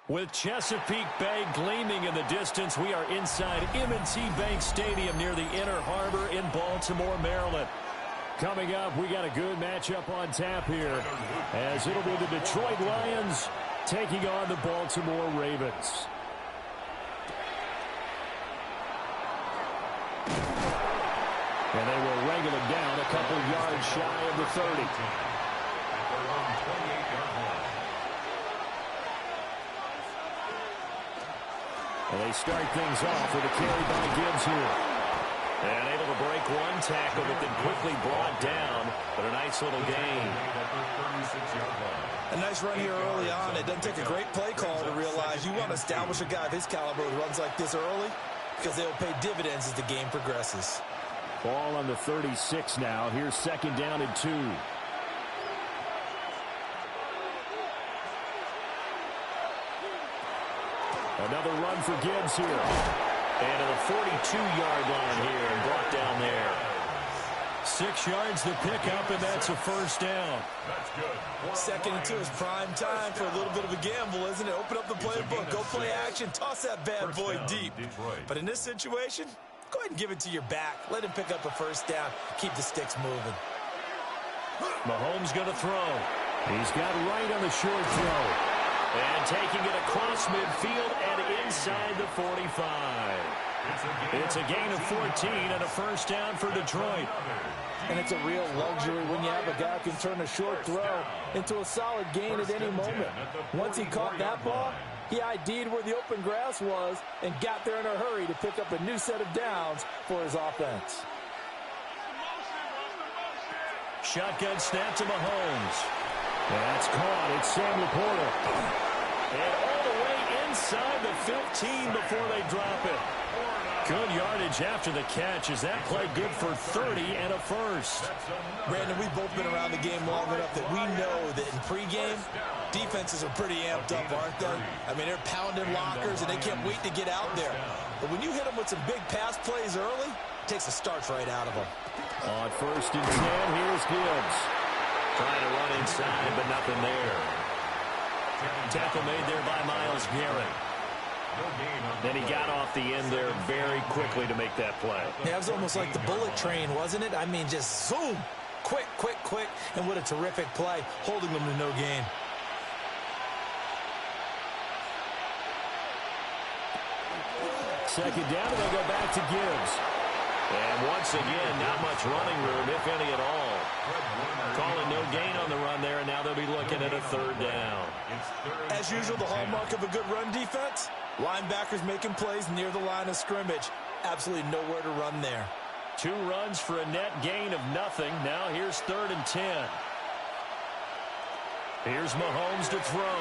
With Chesapeake Bay gleaming in the distance, we are inside M&T Bank Stadium near the Inner Harbor in Baltimore, Maryland. Coming up, we got a good matchup on tap here, as it'll be the Detroit Lions taking on the Baltimore Ravens. And they will wrangle him down a couple yards shy of the 30. And they start things off with a carry by Gibbs here. And able to break one tackle, but then quickly brought down. But a nice little gain. A nice run here early on. It doesn't take a great play call to realize you want to establish a guy of his caliber who runs like this early, because they'll pay dividends as the game progresses. Ball on the 36 now. Here's second down and 2. Another run for Gibbs here. And to the 42-yard line here and brought down there. 6 yards the pickup, and that's a first down. That's good. Second and 2 is prime time for a little bit of a gamble, isn't it? Open up the playbook, go play action, toss that bad boy deep. But in this situation, go ahead and give it to your back. Let him pick up a first down. Keep the sticks moving. Mahomes going to throw. He's got right on the short throw. And taking it across midfield and inside the 45. It's a gain of 14 and a first down for Detroit. And it's a real luxury when you have a guy who can turn a short throw into a solid gain at any moment. Once he caught that ball, he ID'd where the open grass was and got there in a hurry to pick up a new set of downs for his offense. Shotgun snap to Mahomes. That's caught. It's Sam Laporta. And all the way inside the 15 before they drop it. Good yardage after the catch. Is that play good for 30 and a first? Brandon, we've both been around the game long enough that we know that in pregame, defenses are pretty amped up, aren't they? I mean, they're pounding lockers, and they can't wait to get out there. But when you hit them with some big pass plays early, it takes the starch right out of them. On 1st and 10, here's Gibbs. Trying to run inside, but nothing there. Tackle made there by Myles Garrett. Then he got off the end there very quickly to make that play. Yeah, it was almost like the bullet train, wasn't it? I mean, just zoom. Quick, quick, quick. And what a terrific play, holding them to no gain. Second down, and they go back to Gibbs. And once again, not much running room, if any at all. Calling no gain on the run there, and now they'll be looking at a 3rd down. As usual, the hallmark of a good run defense, linebackers making plays near the line of scrimmage. Absolutely nowhere to run there. 2 runs for a net gain of nothing. Now here's 3rd and 10. Here's Mahomes to throw.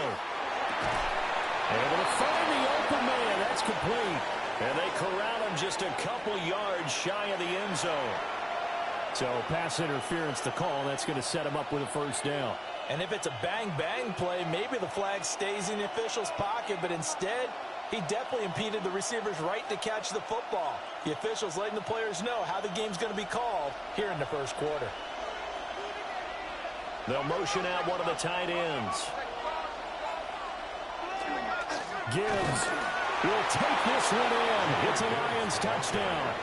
Able to find the open man. That's complete. And they corral him just a couple yards shy of the end zone. So pass interference to call. That's going to set him up with a 1st down. And if it's a bang-bang play, maybe the flag stays in the official's pocket, but instead, he definitely impeded the receiver's right to catch the football. The officials letting the players know how the game's going to be called here in the 1st quarter. They'll motion out one of the tight ends. Gibbs will take this one in. It's a Lions touchdown.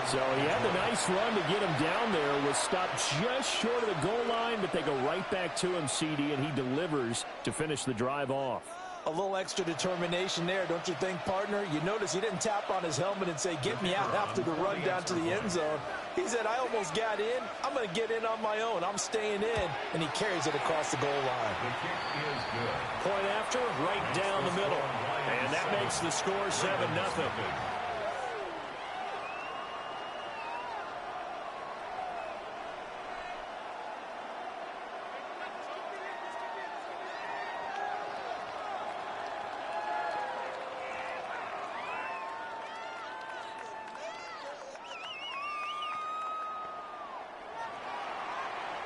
So he had the nice run to get him down there. Was stopped just short of the goal line, but they go right back to him, CD, and he delivers to finish the drive off. A little extra determination there, don't you think, partner? You notice he didn't tap on his helmet and say, get me out after the run down to the end zone. He said, I almost got in. I'm going to get in on my own. I'm staying in. And he carries it across the goal line. Point after, right down the middle. And that makes the score 7-0.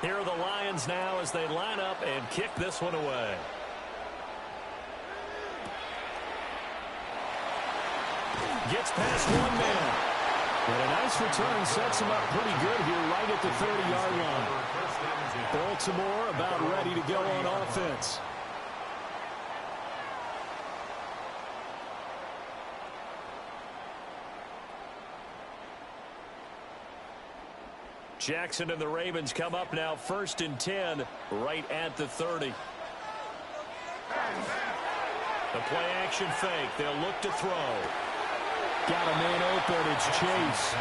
Here are the Lions now as they line up and kick this one away. Gets past one man. And a nice return sets him up pretty good here right at the 30-yard line. Baltimore about ready to go on offense. Jackson and the Ravens come up now 1st and 10 right at the 30. The play action fake. They'll look to throw. Got a man open. It's Chase.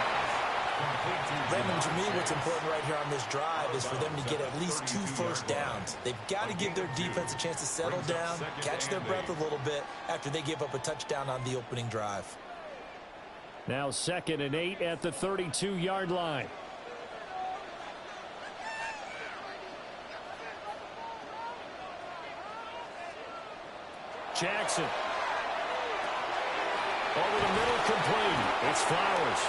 Raymond, to me, what's important right here on this drive is for them to get at least 2 first downs. They've got to give their defense a chance to settle down, catch their breath a little bit after they give up a touchdown on the opening drive. Now 2nd and 8 at the 32-yard line. Jackson. Over the middle, complete. It's Flowers.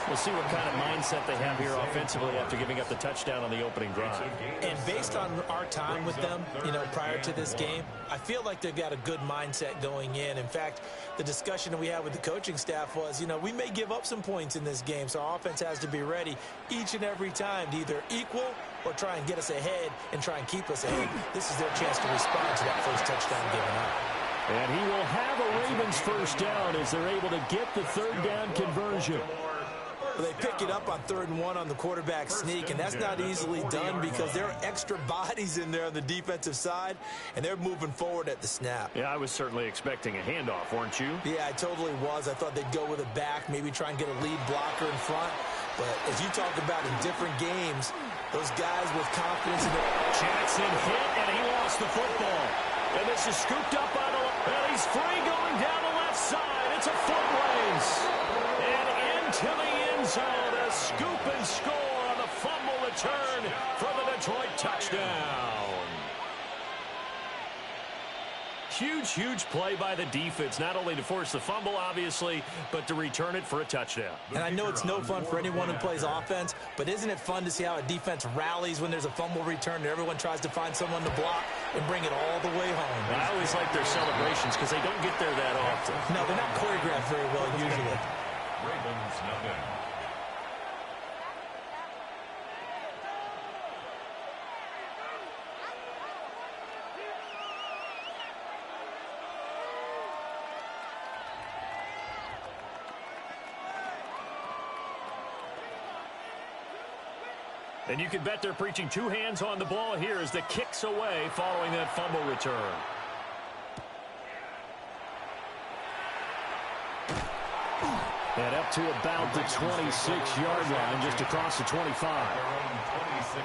We'll see what kind of mindset they have here offensively after giving up the touchdown on the opening drive. And based on our time with them, prior to this game, I feel like they've got a good mindset going in. In fact, the discussion that we had with the coaching staff was, we may give up some points in this game, so our offense has to be ready each and every time to either equal or try and get us ahead and try and keep us ahead. This is their chance to respond to that first touchdown given up. And he will have a Ravens first down as they're able to get the 3rd down conversion. Well, they pick it up on 3rd and 1 on the quarterback sneak, and that's not easily done because there are extra bodies in there on the defensive side, and they're moving forward at the snap. Yeah, I was certainly expecting a handoff, weren't you? Yeah, I totally was. I thought they'd go with a back, maybe try and get a lead blocker in front. But as you talk about in different games, those guys with confidence in their... Jackson hit, and he lost the football. And this is scooped up by the... Well, he's free going down the left side. It's a foot race. And into the end zone, a scoop and score on the fumble return for the Detroit touchdown. Huge huge play by the defense, not only to force the fumble, obviously, but to return it for a touchdown. And I know it's no fun for anyone who plays offense, but isn't it fun to see how a defense rallies when there's a fumble return and everyone tries to find someone to block and bring it all the way home? I always like their celebrations because they don't get there that often. No, they're not choreographed very well usually. Ravens nothing. And you can bet they're preaching two hands on the ball here as the kick's away following that fumble return. And up to about the 26-yard line, just across the 25.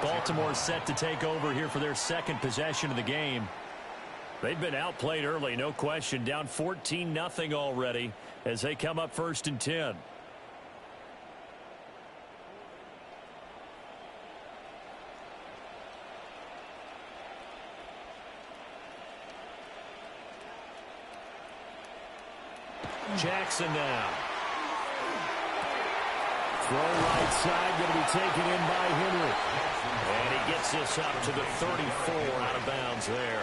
Baltimore set to take over here for their second possession of the game. They've been outplayed early, no question. Down 14-0 already as they come up 1st and 10. Jackson now. Throw right side, going to be taken in by Henry. And he gets this up to the 34, out of bounds there.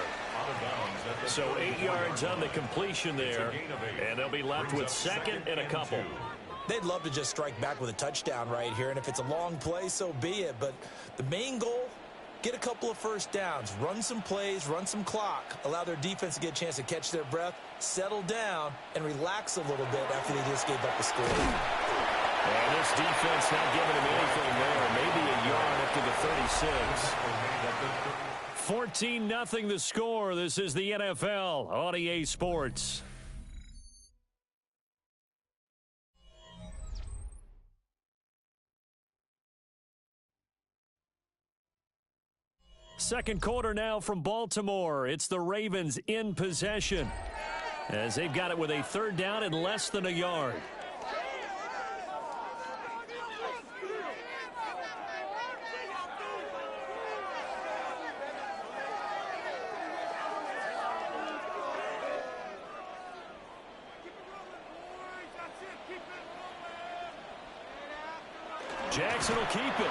So 8 yards on the completion there, and they'll be left with second and a couple. They'd love to just strike back with a touchdown right here, and if it's a long play, so be it. But the main goal, get a couple of first downs, run some plays, run some clock, allow their defense to get a chance to catch their breath, settle down, and relax a little bit after they just gave up a score. And this defense not giving him anything there. Maybe a yard up to the 36. 14-0 the score. This is the NFL on EA Sports. Second quarter now from Baltimore. It's the Ravens in possession as they've got it with a third down and less than a yard. Jackson will keep it.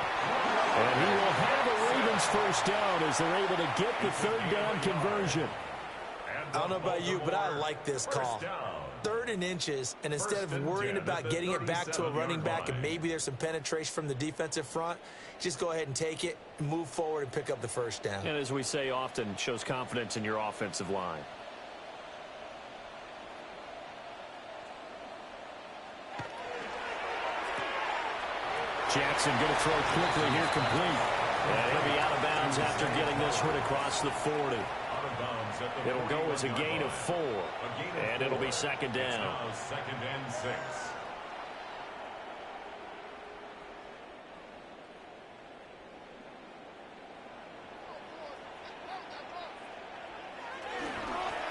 And he will have a Ravens first down as they're able to get the third down conversion. I don't know about you, but I like this call. 3rd and inches, and instead of worrying about getting it back to a running back and maybe there's some penetration from the defensive front, just go ahead and take it, move forward, and pick up the first down. And as we say often, shows confidence in your offensive line. Jackson going to throw quickly here, complete. And he'll be out of bounds after getting this one across the 40. It'll go as a gain of 4, and it'll be second down. Second and 6.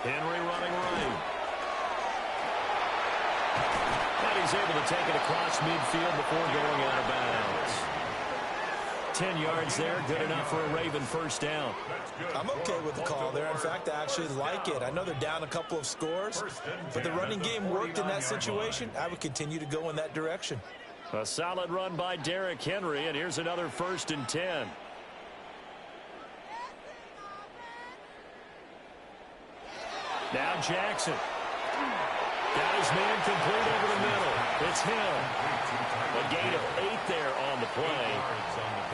Henry running right. And he's able to take it across midfield before going out of bounds. 10 yards there, good enough for a Raven first down. I'm okay with the call there. In fact, I actually like it. I know they're down a couple of scores, but the running game worked in that situation. I would continue to go in that direction. A solid run by Derrick Henry, and here's another 1st and 10. Now Jackson. Got his man complete over the middle. It's Hill. A gain of 8 there on the play.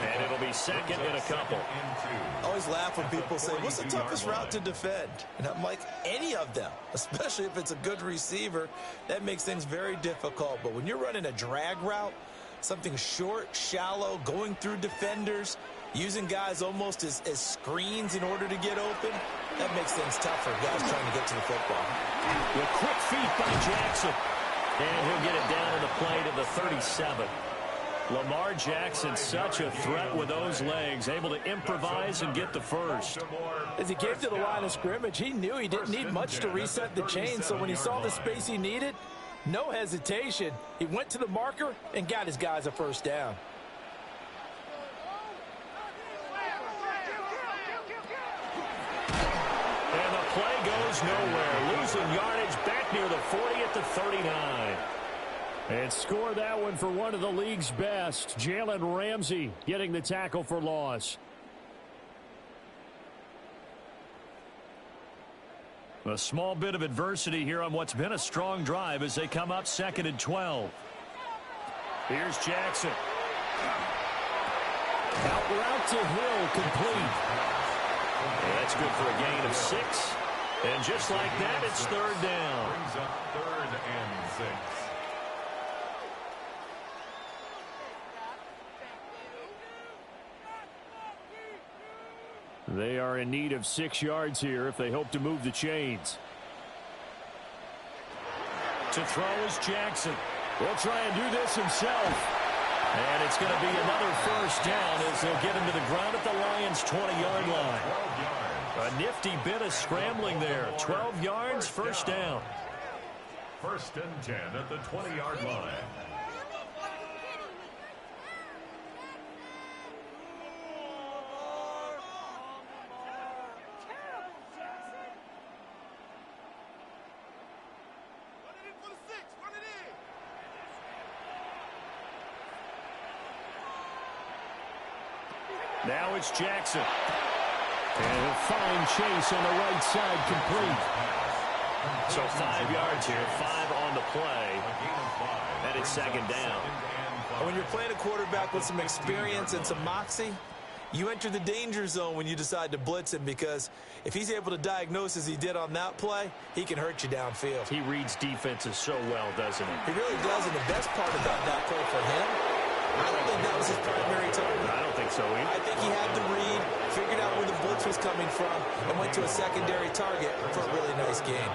And it'll be second and a couple. I always laugh when people say, what's the toughest route to defend? And I'm like, any of them, especially if it's a good receiver. That makes things very difficult. But when you're running a drag route, something short, shallow, going through defenders, using guys almost as screens in order to get open, that makes things tough for guys trying to get to the football. With quick feet by Jackson. And he'll get it down to the play to the 37. Lamar Jackson, such a threat with those legs, able to improvise and get the first. As he came to the line of scrimmage, he knew he didn't need much to reset the chain, so when he saw the space he needed, no hesitation. He went to the marker and got his guys a first down. And the play goes goes nowhere. Losing yardage back near the 40 at the 39. And score that one for one of the league's best. Jalen Ramsey getting the tackle for loss. A small bit of adversity here on what's been a strong drive as they come up 2nd and 12. Here's Jackson. Out route to Hill, complete. And that's good for a gain of 6. And just like that, it's 3rd down. Brings up 3rd and 6. They are in need of 6 yards here if they hope to move the chains. To throw is Jackson. Will try and do this himself. And it's going to be another 1st down as they'll get him to the ground at the Lions' 20-yard line. A nifty bit of scrambling there. 12 yards, 1st down. 1st and 10 at the 20-yard line. Now it's Jackson. And a fine chase on the right side, complete. So 5 yards here, 5 on the play. And it's 2nd down. When you're playing a quarterback with some experience and some moxie, you enter the danger zone when you decide to blitz him, because if he's able to diagnose as he did on that play, he can hurt you downfield. He reads defenses so well, doesn't he? He really does, and the best part about that play for him, I don't think that was his primary target. I don't think so either. I think he had the read, figured out where the blitz was coming from, and went to a secondary target for a really nice gain.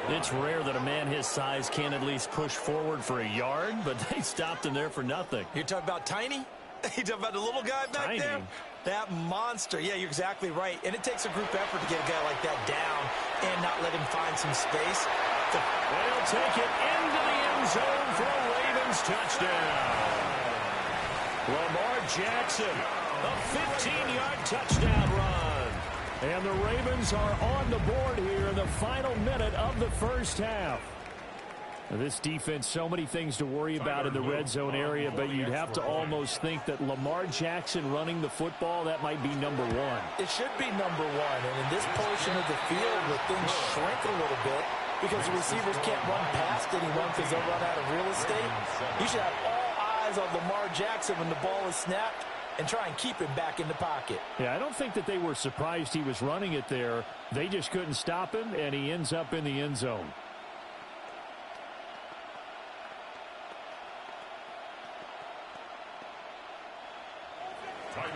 It's rare that a man his size can at least push forward for a yard, but they stopped him there for nothing. You're talking about Tiny? You talking about the little guy back Tiny. there? That monster. Yeah, you're exactly right. And it takes a group effort to get a guy like that down and not let him find some space. They'll take it into the end zone for a Ravens touchdown. Lamar Jackson, a 15-yard touchdown run. And the Ravens are on the board here in the final minute of the 1st half. Now, this defense, so many things to worry about in the red zone area, but you'd have to almost think that Lamar Jackson running the football, that might be number 1. It should be number 1. And in this portion of the field where things shrink a little bit because the receivers can't run past anyone because they'll run out of real estate, you should have all eyes on Lamar Jackson when the ball is snapped and try and keep him back in the pocket. Yeah, I don't think that they were surprised he was running it there. They just couldn't stop him, and he ends up in the end zone.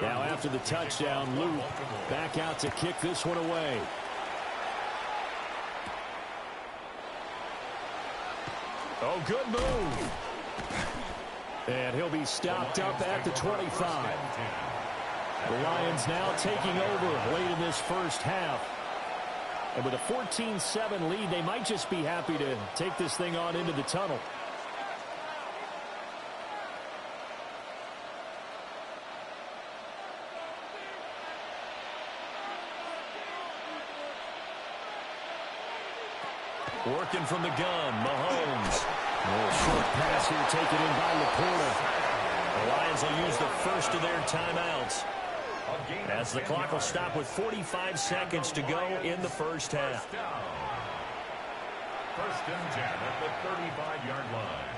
Now after the touchdown, Luke back out to kick this one away. Oh, good move. And he'll be stopped up at the 25. The Lions now taking over late in this 1st half. And with a 14-7 lead, they might just be happy to take this thing on into the tunnel. Working from the gun, Mahomes. A short pass here taken in by Laporta. The Lions will use the 1st of their timeouts, as the clock will stop with 45 seconds to go in the 1st half. 1st and 10 at the 35-yard line.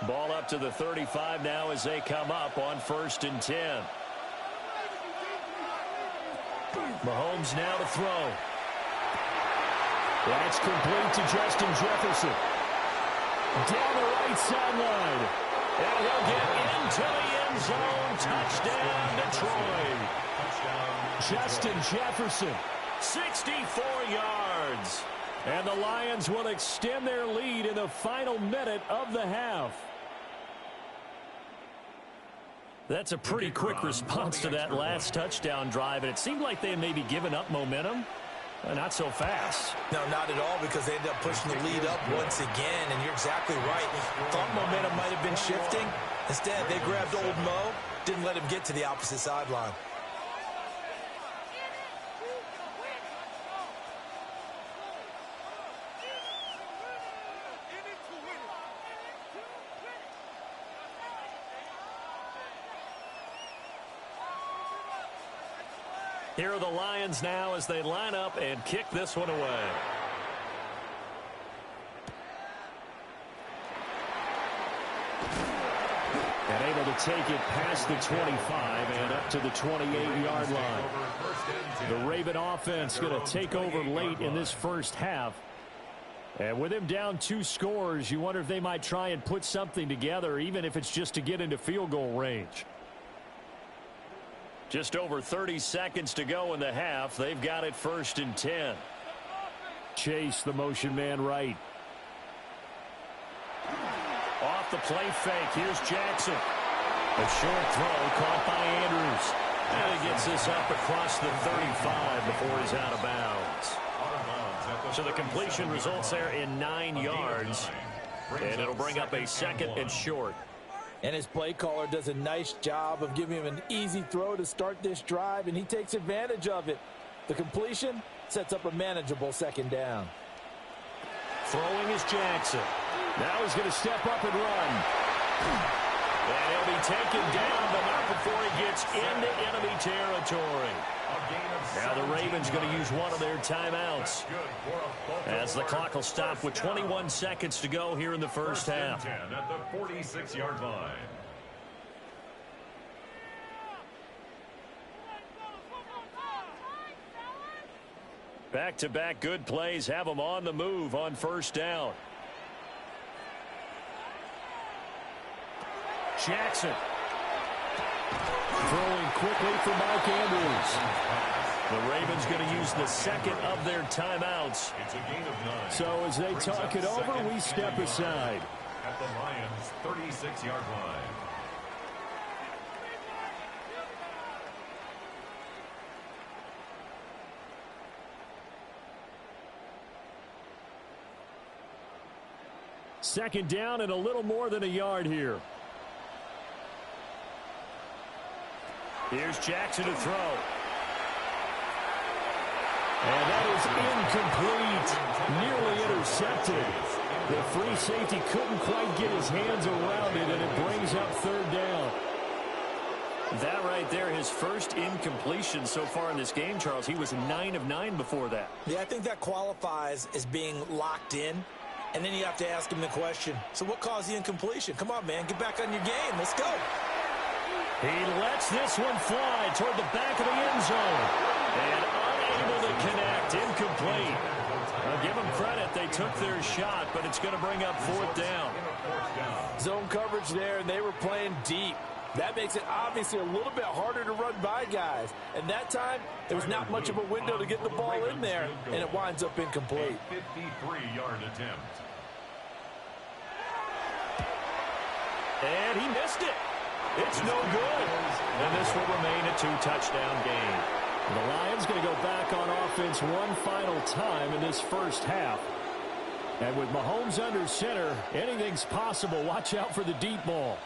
Ball up to the 35 now as they come up on 1st and 10. Mahomes now to throw. That's complete to Justin Jefferson. Down the right sideline. And he'll get into the end zone. Touchdown, Detroit. Justin Jefferson, 64 yards. And the Lions will extend their lead in the final minute of the half. That's a pretty quick response to that last touchdown drive, and it seemed like they had maybe given up momentum. Not so fast. No, not at all, because they ended up pushing the lead up once again, and you're exactly right. Thought momentum might have been shifting. Instead, they grabbed old Mo, didn't let him get to the opposite sideline. Here are the Lions now as they line up and kick this one away. And able to take it past the 25 and up to the 28-yard line. The Raven offense going to take over late in this first half. And with him down 2 scores, you wonder if they might try and put something together, even if it's just to get into field goal range. Just over 30 seconds to go in the half. They've got it 1st and 10. Chase, the motion man right. Off the play fake. Here's Jackson. A short throw caught by Andrews. And he gets this up across the 35 before he's out of bounds. So the completion results there in 9 yards. And it'll bring up a 2nd and short. And his play caller does a nice job of giving him an easy throw to start this drive, and he takes advantage of it. The completion sets up a manageable 2nd down. Throwing is Jackson. Now he's going to step up and run. And he'll be taken down, but not before he gets into enemy territory. Now the Ravens going to use one of their timeouts as the clock will stop with 21 seconds to go here in the first half. At the 46-yard line. Back-to-back good plays have them on the move on 1st down. Jackson. Throwing quickly for Mark Andrews. The Ravens going to use the 2nd of their timeouts. It's a gain of 9. So as they talk it over, we step aside. At the Lions' 36-yard line. Second down and a little more than a yard here. Here's Jackson to throw. And that is incomplete. Nearly intercepted. The free safety couldn't quite get his hands around it, and it brings up 3rd down. That right there, his first incompletion so far in this game, Charles. He was 9 of 9 before that. Yeah, I think that qualifies as being locked in. And then you have to ask him the question, so what caused the incompletion? Come on, man, get back on your game. Let's go. He lets this one fly toward the back of the end zone. And unable to connect. Incomplete. I'll give them credit. They took their shot, but it's going to bring up 4th down. Zone coverage there, and they were playing deep. That makes it obviously a little bit harder to run by guys. And that time, there was not much of a window to get the ball in there, and it winds up incomplete. 53-yard attempt. And he missed it. It's no good. And this will remain a 2-touchdown game. The Lions going to go back on offense one final time in this first half. And with Mahomes under center, anything's possible. Watch out for the deep ball.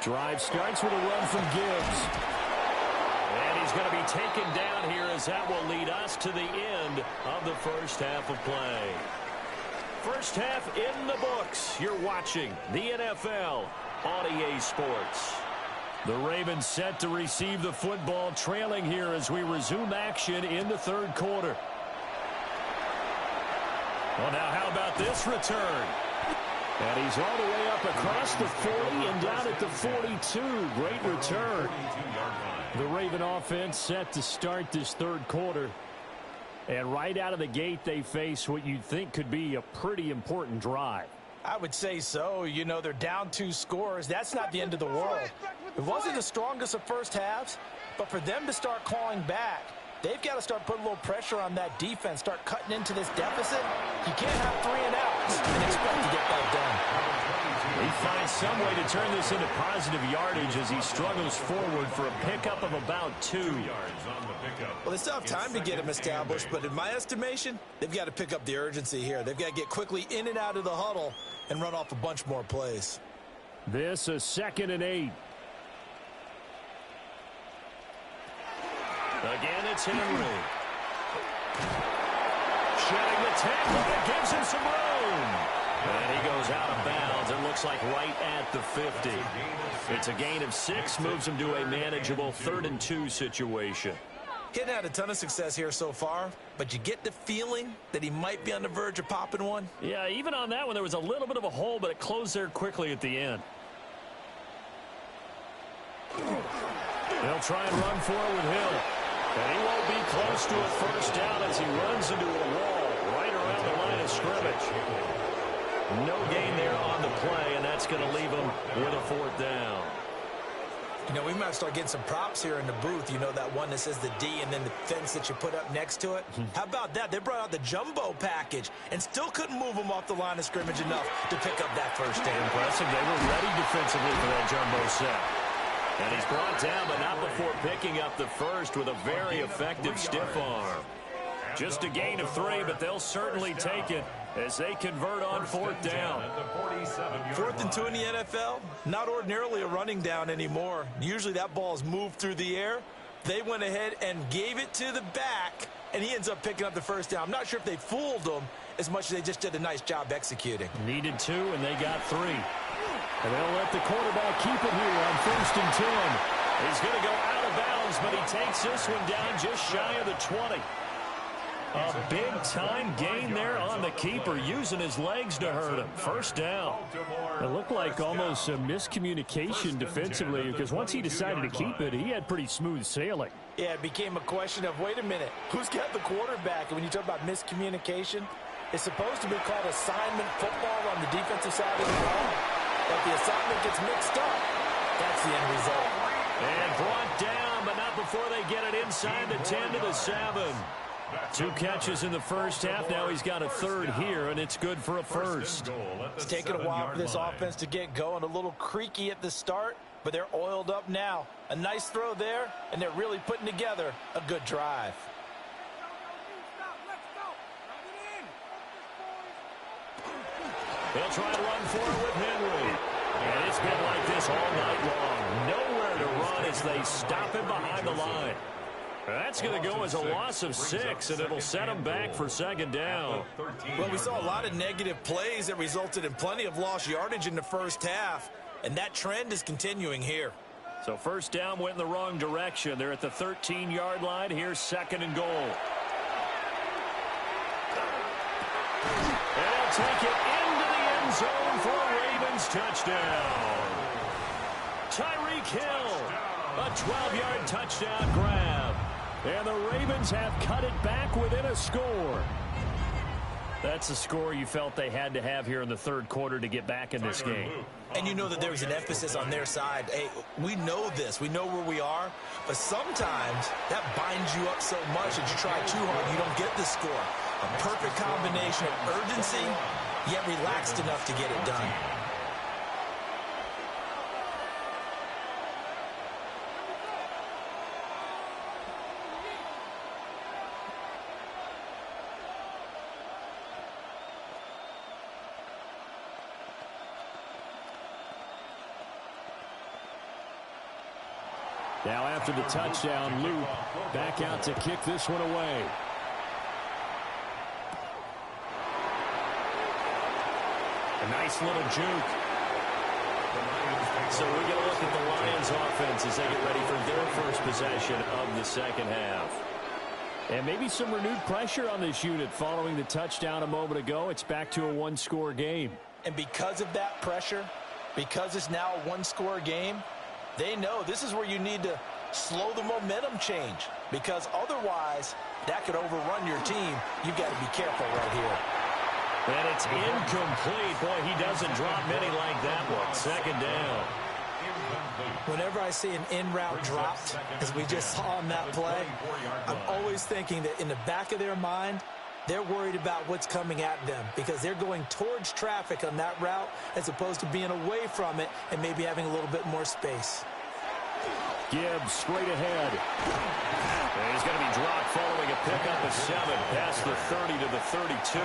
Drive starts with a run from Gibbs. And he's going to be taken down here as that will lead us to the end of the first half of play. First half in the books. You're watching the NFL on EA Sports. The Ravens set to receive the football, trailing here as we resume action in the 3rd quarter. Well, now how about this return? And he's all the way up across the 40 and down at the 42. Great return. The Raven offense set to start this 3rd quarter. And right out of the gate, they face what you'd think could be a pretty important drive. I would say so. You know, they're down 2 scores. That's not the end of the world. It wasn't the strongest of first halves, but for them to start clawing back, They've got to start putting a little pressure on that defense, start cutting into this deficit. You can't have 3 and outs and expect to get that done. He finds some way to turn this into positive yardage as he struggles forward for a pickup of about 2. Well, they still have time to get him established, but in my estimation, they've got to pick up the urgency here. They've got to get quickly in and out of the huddle and run off a bunch more plays. This is 2nd and 8. Again, it's Henry. Shedding the tackle, that gives him some room. And he goes out of bounds. It looks like right at the 50. It's a gain of 6, moves him to a manageable 3rd and 2 situation. He hadn't had a ton of success here so far, but you get the feeling that he might be on the verge of popping one. Yeah, even on that one, there was a little bit of a hole, but it closed there quickly at the end. They'll try and run for it with Hill. And he won't be close to a first down as he runs into a wall right around the line of scrimmage. No gain there on the play, and that's going to leave him with a 4th down. You know, we might start getting some props here in the booth. You know, that one that says the D and then the fence that you put up next to it? How about that? They brought out the jumbo package and still couldn't move him off the line of scrimmage enough to pick up that first down. Impressive. They were ready defensively for that jumbo set. And he's brought down, but not before picking up the first with a very effective stiff arm. Just a gain of 3, but they'll certainly take it as they convert on 4th down. 4th and 2 in the NFL, not ordinarily a running down anymore. Usually that ball is moved through the air. They went ahead and gave it to the back, and he ends up picking up the first down. I'm not sure if they fooled him as much as they just did a nice job executing. Needed 2, and they got 3. And they'll let the quarterback keep it here on 1st and 10. He's going to go out of bounds, but he takes this one down just shy of the 20. A big-time gain there on the keeper, using his legs to hurt him. First down. It looked like almost a miscommunication defensively, because once he decided to keep it, he had pretty smooth sailing. Yeah, it became a question of, wait a minute, who's got the quarterback? And when you talk about miscommunication, it's supposed to be called assignment football on the defensive side of the ball. But the assignment gets mixed up. That's the end result. And brought down, but not before they get it inside the 10 to the 7. 2 catches in the first half. Now he's got a 3rd here, and it's good for a first. It's taken a while for this offense to get going. A little creaky at the start, but they're oiled up now. A nice throw there, and they're really putting together a good drive. They'll try to run for it with Henry. And it's been like this all night long. Nowhere to run as they stop him behind the line. That's going to go as a loss of 6, and it'll set him back for 2nd down. Well, we saw a lot of negative plays that resulted in plenty of lost yardage in the first half, and that trend is continuing here. So first down went in the wrong direction. They're at the 13-yard line. Here's 2nd and goal. And they'll take it into the end zone for a Ravens touchdown. Tyreek Hill, a 12-yard touchdown grab. And the Ravens have cut it back within a score. That's the score you felt they had to have here in the 3rd quarter to get back in this game. And you know that there's an emphasis on their side. Hey, we know this. We know where we are. But sometimes that binds you up so much that you try too hard, you don't get the score. A perfect combination of urgency, yet relaxed enough to get it done. Now after the touchdown, Luke back out to kick this one away. A nice little juke. So we get a look at the Lions offense as they get ready for their first possession of the 2nd half. And maybe some renewed pressure on this unit following the touchdown a moment ago. It's back to a 1-score game. And because of that pressure, because it's now a 1-score game, they know this is where you need to slow the momentum change, because otherwise that could overrun your team. You've got to be careful right here. And it's incomplete. Boy, he doesn't drop many like that one. 2nd down. Whenever I see an in-route dropped, as we just saw on that play, I'm always thinking that in the back of their mind, they're worried about what's coming at them because they're going towards traffic on that route as opposed to being away from it and maybe having a little bit more space. Gibbs straight ahead. And he's going to be dropped following a pickup of 7 past the 30 to the 32.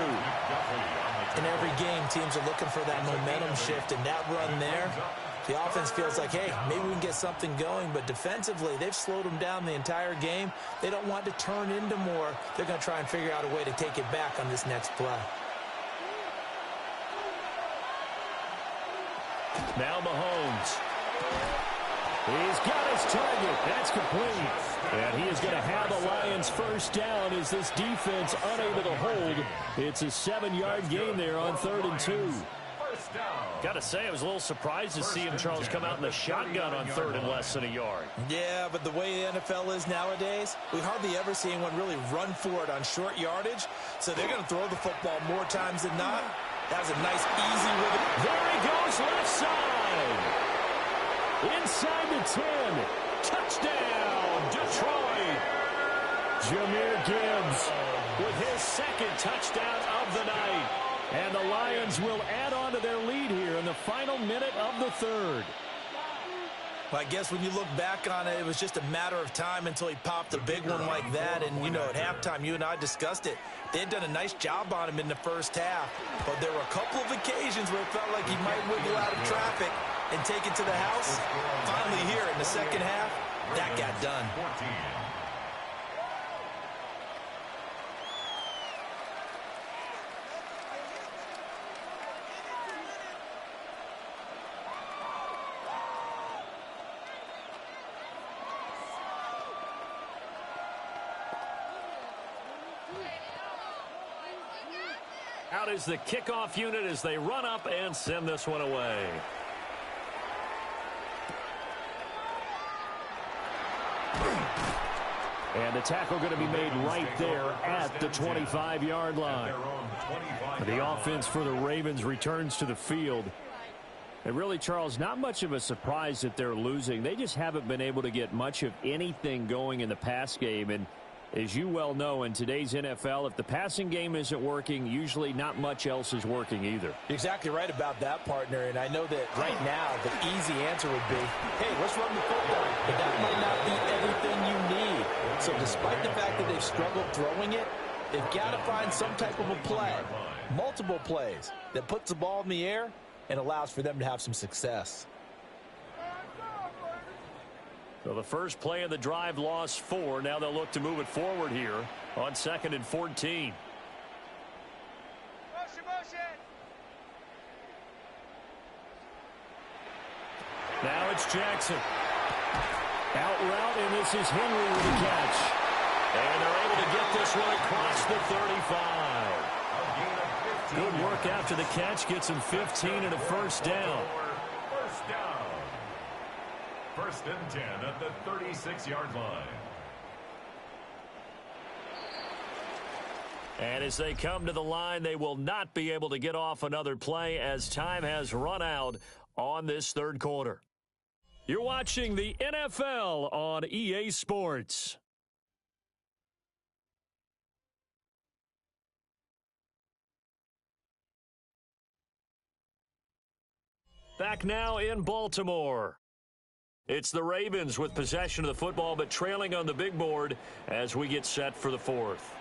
In every game, teams are looking for that momentum shift, and that run there, the offense feels like, hey, maybe we can get something going, but defensively, they've slowed them down the entire game. They don't want to turn into more. They're going to try and figure out a way to take it back on this next play. Now Mahomes. He's got his target. That's complete. And he is going to have the Lions first down as this defense unable to hold. It's a 7-yard gain there on 3rd and 2. Got to say, I was a little surprised to see him, Charles, come out in the shotgun on 3rd and less than a yard. Yeah, but the way the NFL is nowadays, we hardly ever see anyone really run for it on short yardage. So they're going to throw the football more times than not. That was a nice, easy rhythm. There he goes, left side. Inside the 10. Touchdown, Detroit. Jahmyr Gibbs with his 2nd touchdown of the night. And the Lions will add on to their lead here in the final minute of the 3rd. Well, I guess when you look back on it, it was just a matter of time until he popped a big one like that. And, you know, at halftime, you and I discussed it. They had done a nice job on him in the first half. But there were a couple of occasions where it felt like he might wiggle out of traffic and take it to the house. Finally here in the second half, that got done. Out is the kickoff unit as they run up and send this one away. And the tackle going to be made right there at the 25-yard line. The offense for the Ravens returns to the field. And really, Charles, not much of a surprise that they're losing. They just haven't been able to get much of anything going in the pass game. And as you well know, in today's NFL, if the passing game isn't working, usually not much else is working either. You're exactly right about that, partner. And I know that right now the easy answer would be, hey, let's run the football. But that might not be everything you need. So despite the fact that they've struggled throwing it, they've got to find some type of a play, multiple plays, that puts the ball in the air and allows for them to have some success. So the first play of the drive lost 4. Now they'll look to move it forward here on 2nd and 14. Now it's Jackson. Out route, and this is Henry with the catch. And they're able to get this one across the 35. Good work after the catch. Gets him 15 and a first down. First and 10 at the 36-yard line. And as they come to the line, they will not be able to get off another play as time has run out on this 3rd quarter. You're watching the NFL on EA Sports. Back now in Baltimore. It's the Ravens with possession of the football, but trailing on the big board as we get set for the 4th.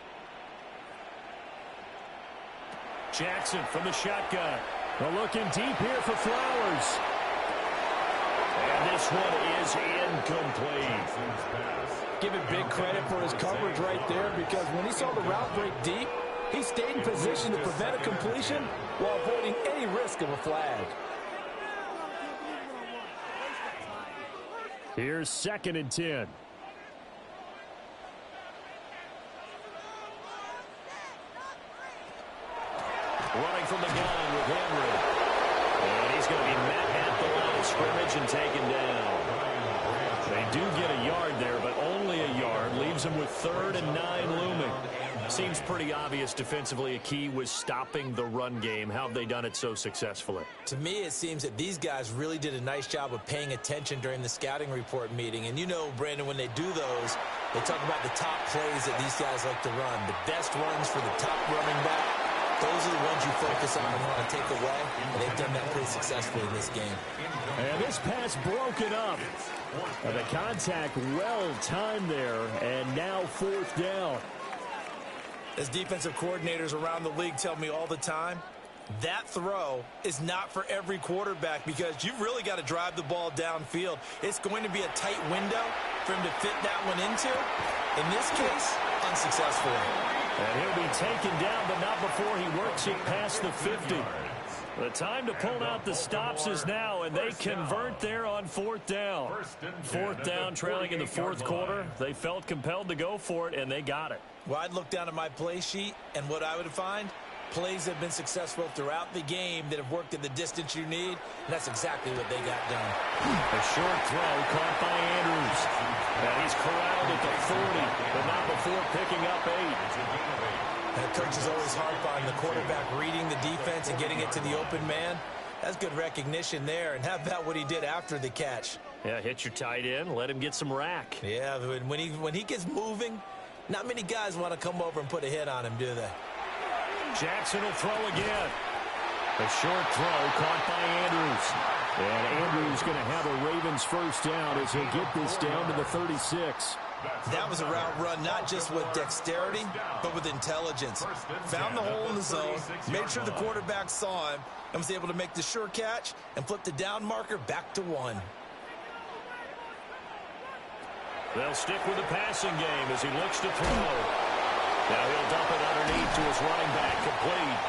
Jackson from the shotgun. They're looking deep here for Flowers. And this one is incomplete. Give it big credit for his coverage right there, because when he saw the route break deep, he stayed in position to prevent a completion while avoiding any risk of a flag. Here's 2nd and 10. Running from the gun with Henry. And he's going to be met at the line of scrimmage and taken down. They do get a yard there, but only a yard. Leaves them with 3rd and 9 looming. Seems pretty obvious defensively a key was stopping the run game. How have they done it so successfully? To me, it seems that these guys really did a nice job of paying attention during the scouting report meeting. And you know, Brandon, when they do those, they talk about the top plays that these guys like to run. The best runs for the top running back. Those are the ones you focus on and want to take away. And they've done that pretty successfully in this game. And this pass broken up. And the contact well timed there. And now 4th down. As defensive coordinators around the league tell me all the time, that throw is not for every quarterback because you've really got to drive the ball downfield. It's going to be a tight window for him to fit that one into. In this case, unsuccessfully. And he'll be taken down, but not before he works it past the 50. The time to pull out the stops is now, and they convert there on 4th down. 4th down, trailing in the 4th quarter. They felt compelled to go for it, and they got it. Well, I'd look down at my play sheet, and what I would find, plays have been successful throughout the game that have worked at the distance you need, and that's exactly what they got done. A short throw caught by Andrews. And he's corralled at the 40, but not before picking up 8. And coaches always harp on the quarterback reading the defense and getting it to the open man. That's good recognition there. And how about what he did after the catch? Yeah, hit your tight end, let him get some rack. Yeah, when he gets moving, not many guys want to come over and put a hit on him, do they? Jackson will throw again. A short throw caught by Andrews. And Andrews going to have a Ravens first down as he'll get this down to the 36. That was a route run not just with dexterity, but with intelligence. Found the hole in the zone, made sure the quarterback saw him, and was able to make the sure catch and flip the down marker back to 1. They'll stick with the passing game as he looks to throw. Now he'll dump it underneath to his running back, complete.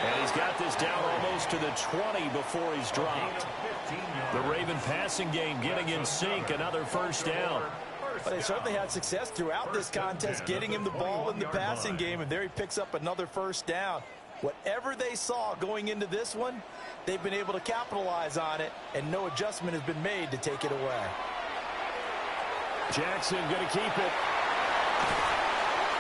And he's got this down almost to the 20 before he's dropped. The Raven passing game getting in sync, another first down. But they certainly had success throughout this contest, getting him the ball in the passing game, and there he picks up another first down. Whatever they saw going into this one, they've been able to capitalize on it, and no adjustment has been made to take it away. Jackson going to keep it.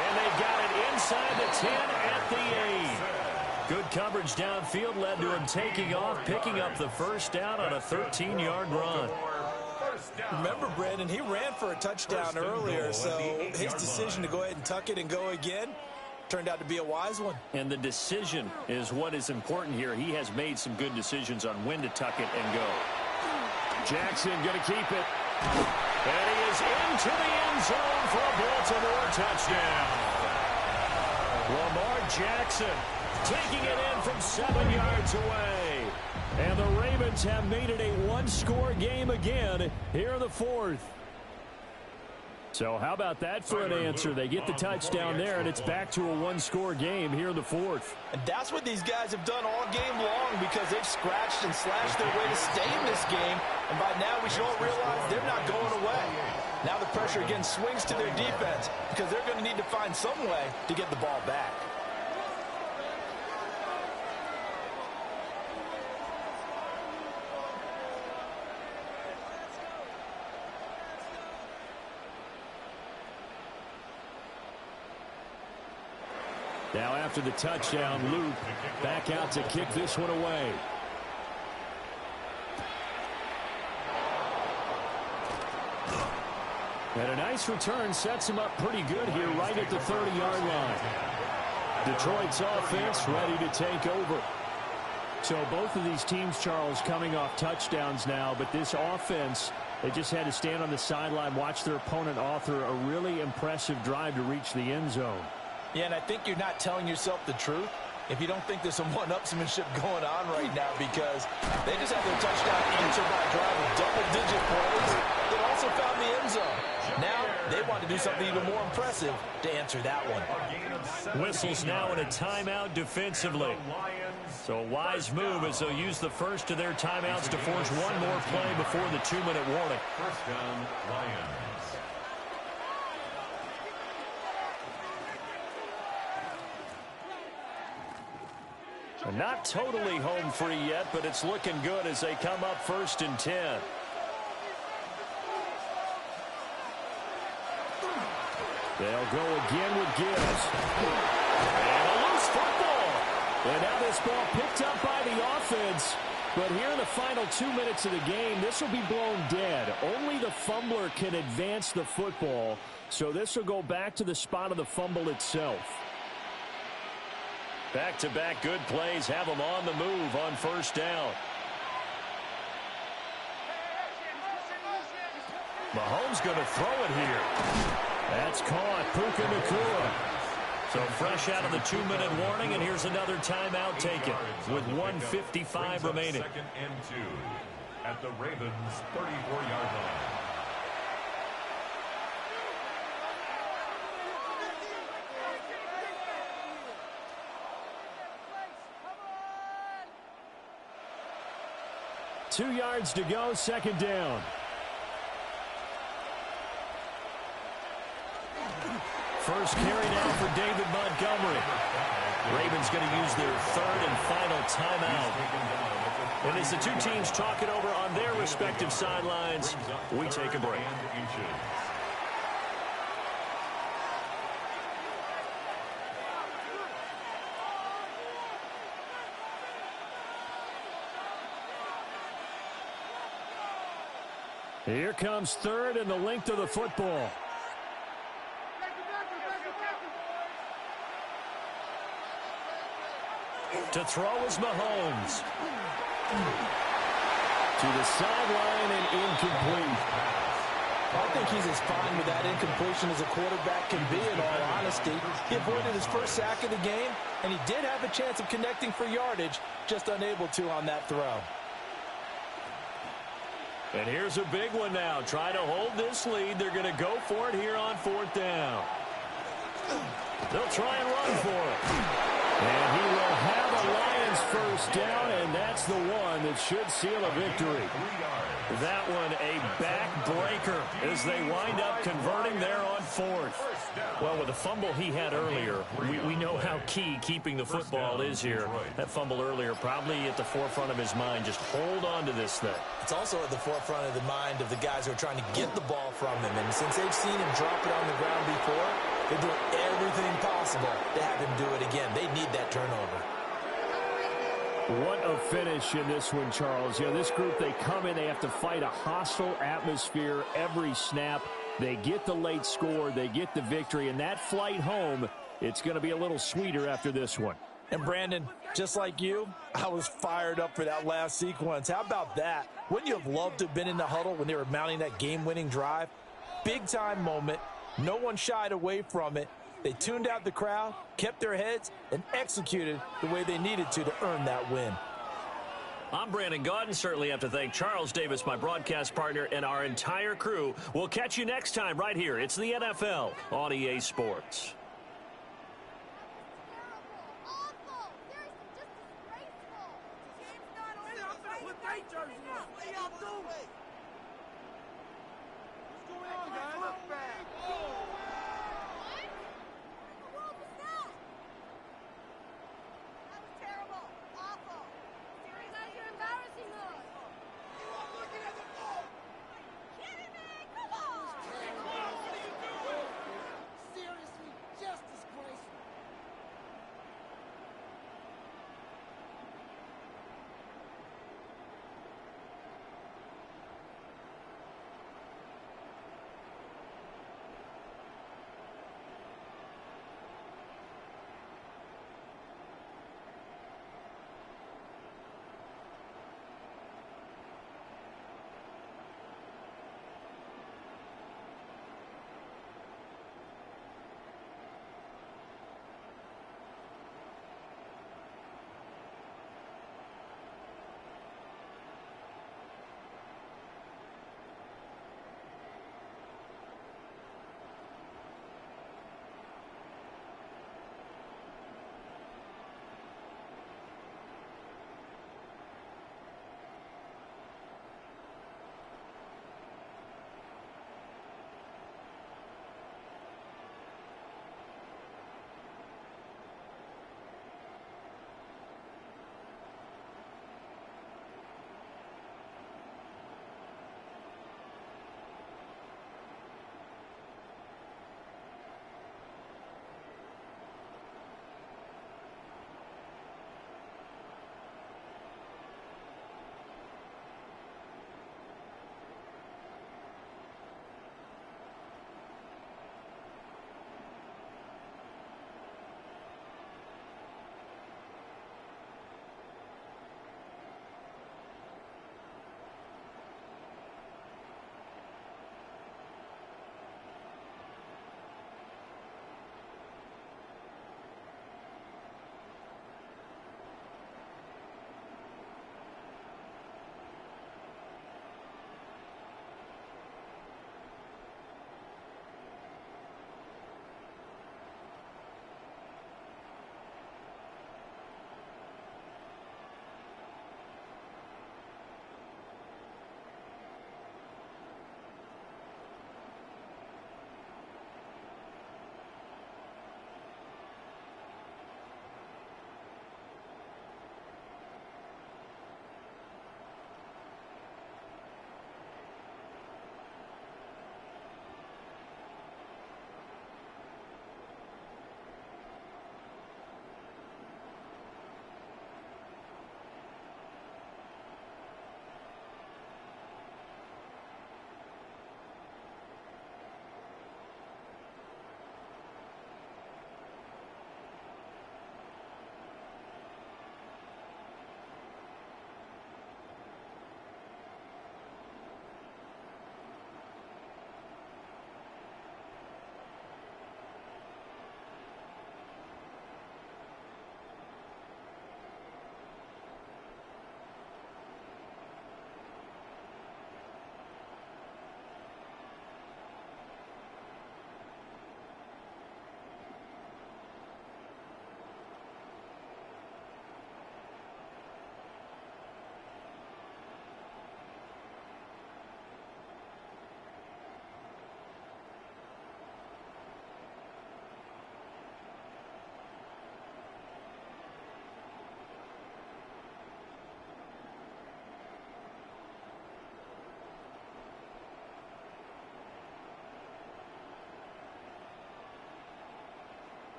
And they've got it inside the 10 at the 8. Good coverage downfield led to him taking off, picking up the first down on a 13-yard run. Remember, Brandon, he ran for a touchdown earlier, so his decision to go ahead and tuck it and go again turned out to be a wise one. And the decision is what is important here. He has made some good decisions on when to tuck it and go. Jackson going to keep it. And he is into the end zone for a Baltimore touchdown. Lamar Jackson taking it in from 7 yards away. And the Ravens have made it a one-score game again here in the 4th. So how about that for an answer? They get the touchdown there, and it's back to a one-score game here in the 4th. And that's what these guys have done all game long because they've scratched and slashed their way to stay in this game. And by now we should all realize they're not going away. Now the pressure again swings to their defense because they're going to need to find some way to get the ball back. Now after the touchdown, Luke back out to kick this one away. And a nice return sets him up pretty good here right at the 30-yard line. Detroit's offense ready to take over. So both of these teams, Charles, coming off touchdowns now, but this offense, they just had to stand on the sideline, watch their opponent author a really impressive drive to reach the end zone. Yeah, and I think you're not telling yourself the truth if you don't think there's some one-upsmanship going on right now because they just had their touchdown answered by a drive of double-digit plays. They also found the end zone. Now they want to do something even more impressive to answer that one. Whistles now in a timeout defensively. So a wise move as they'll use the first of their timeouts to force one more play before the 2-minute warning. First down, Lions. Not totally home free yet, but it's looking good as they come up 1st and 10. They'll go again with Gibbs. And a loose football. And now this ball picked up by the offense. But here in the final 2 minutes of the game, this will be blown dead. Only the fumbler can advance the football. So this will go back to the spot of the fumble itself. Back-to-back good plays have them on the move on first down. Mahomes going to throw it here. That's caught. Puka Nacua. So fresh out of the 2-minute warning, and here's another timeout taken with 1:55 remaining. Second and 2 at the Ravens' 34-yard line. Two yards to go, second down. First carry now for David Montgomery. Ravens going to use their third and final timeout. And as the two teams talk it over on their respective sidelines, we take a break. Here comes third and the length of the football. To throw is Mahomes. To the sideline and incomplete. I think he's as fine with that incompletion as a quarterback can be, in all honesty. He avoided his first sack of the game, and he did have a chance of connecting for yardage, just unable to on that throw. And here's a big one now. Try to hold this lead. They're going to go for it here on fourth down. They'll try and run for it. And he will have a Lions first down, and that's the one that should seal a victory. That one a backbreaker as they wind up converting there on fourth. Well, with the fumble he had earlier, we know how key keeping the football is here. That fumble earlier probably at the forefront of his mind. Just hold on to this thing. It's also at the forefront of the mind of the guys who are trying to get the ball from him. And since they've seen him drop it on the ground before, they're doing everything possible to have him do it again. They need that turnover. What a finish in this one, Charles. You know, this group, they come in, they have to fight a hostile atmosphere every snap. They get the late score, they get the victory, and that flight home, it's going to be a little sweeter after this one. And Brandon, just like you, I was fired up for that last sequence. How about that? Wouldn't you have loved to have been in the huddle when they were mounting that game-winning drive? Big-time moment. No one shied away from it. They tuned out the crowd, kept their heads, and executed the way they needed to earn that win. I'm Brandon Gaudin. Certainly have to thank Charles Davis, my broadcast partner, and our entire crew. We'll catch you next time right here. It's the NFL on EA Sports.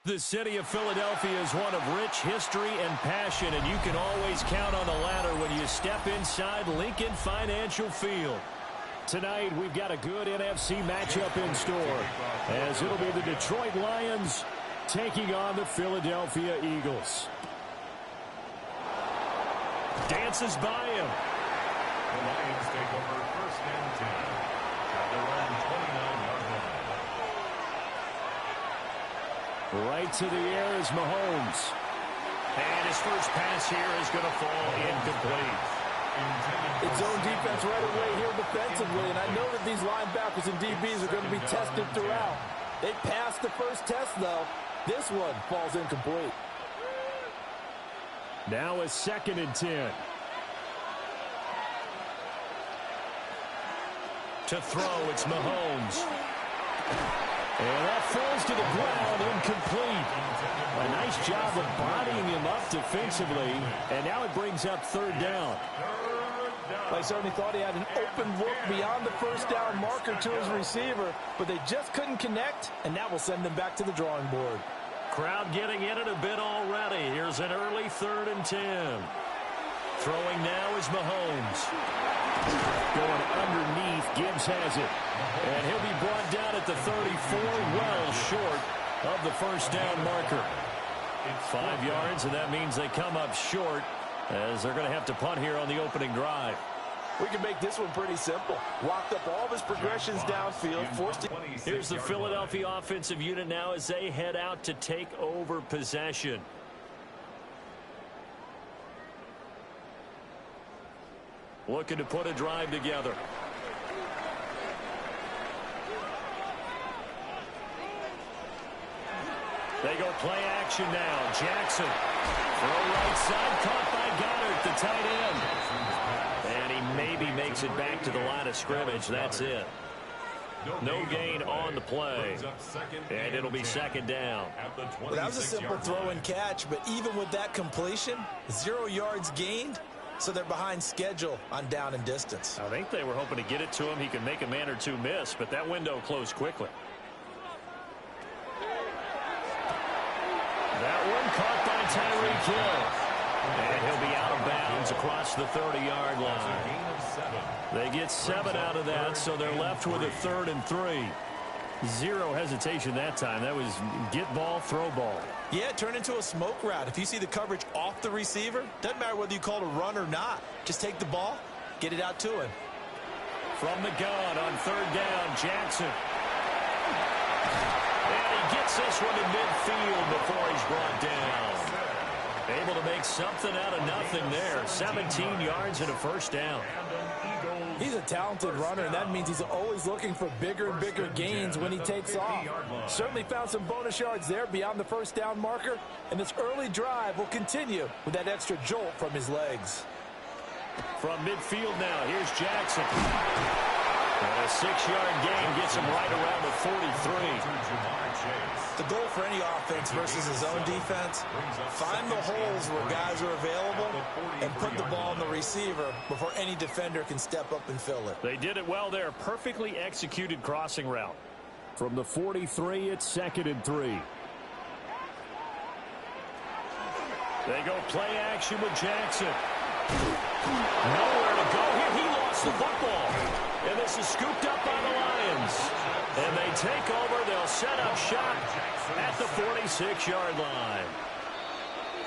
The city of Philadelphia is one of rich history and passion, and you can always count on the ladder when you step inside Lincoln Financial Field. Tonight, we've got a good NFC matchup in store, as it'll be the Detroit Lions taking on the Philadelphia Eagles. Dances by him. The Lions take over first and 10 at their own 29-yard line. Right to the air is Mahomes. And his first pass here is going to fall incomplete. It's zone defense right away here defensively, and I know that these linebackers and DBs are going to be tested throughout. They passed the first test, though. This one falls incomplete. Now a 2nd and 10. To throw, it's Mahomes. And that falls to the ground, incomplete. A nice job of bodying him up defensively, and now it brings up 3rd down. I certainly thought he had an open look beyond the first down marker to his receiver, but they just couldn't connect, and that will send them back to the drawing board. Crowd getting in it a bit already. Here's an early 3rd and 10. Throwing now is Mahomes. Going underneath, Gibbs has it. And he'll be brought down at the 34, well short of the first down marker. 5 yards, and that means they come up short, as they're going to have to punt here on the opening drive. We can make this one pretty simple. Locked up all of his progressions downfield, forced it. Here's the Philadelphia offensive unit now as they head out to take over possession. Looking to put a drive together. They go play action now. Jackson. Throw right side, caught by Goddard, the tight end. And he maybe makes it back to the line of scrimmage. That's it. No gain on the play. And it'll be 2nd down. Well, that was a simple throw and catch, but even with that completion, 0 yards gained. So they're behind schedule on down and distance. I think they were hoping to get it to him. He could make a man or two miss, but that window closed quickly. That one caught by Tyreek Hill. And he'll be out of bounds across the 30-yard line. They get 7 out of that, so they're left with a 3rd and 3. 0 hesitation that time. That was get ball, throw ball. Yeah, turn into a smoke route. If you see the coverage off the receiver, doesn't matter whether you call it a run or not. Just take the ball, get it out to him. From the gun on 3rd down, Jackson. And he gets this one to midfield before he's brought down. Able to make something out of nothing there. 17 yards and a first down. He's a talented runner, and that means he's always looking for bigger and bigger gains when he takes off. Certainly found some bonus yards there beyond the first down marker, and this early drive will continue with that extra jolt from his legs. From midfield now, here's Jackson. And a 6-yard gain gets him right around the 43. The goal for any offense versus a zone defense, find the holes where guys are available and put the ball on the receiver before any defender can step up and fill it. They did it well there. Perfectly executed crossing route. From the 43, it's 2nd and 3. They go play action with Jackson. Nowhere to go here. He lost the football. And this is scooped up by the Lions. And they take over. They'll set up shop at the 46-yard line.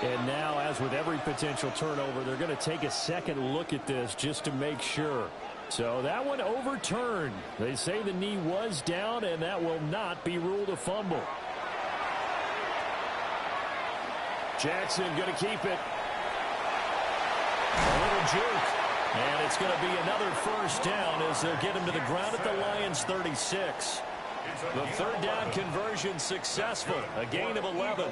And now, as with every potential turnover, they're going to take a second look at this just to make sure. So that one overturned. They say the knee was down, and that will not be ruled a fumble. Jackson going to keep it. A little juke. And it's going to be another first down as they'll get him to the ground at the Lions' 36. The third down conversion successful. A gain of 11.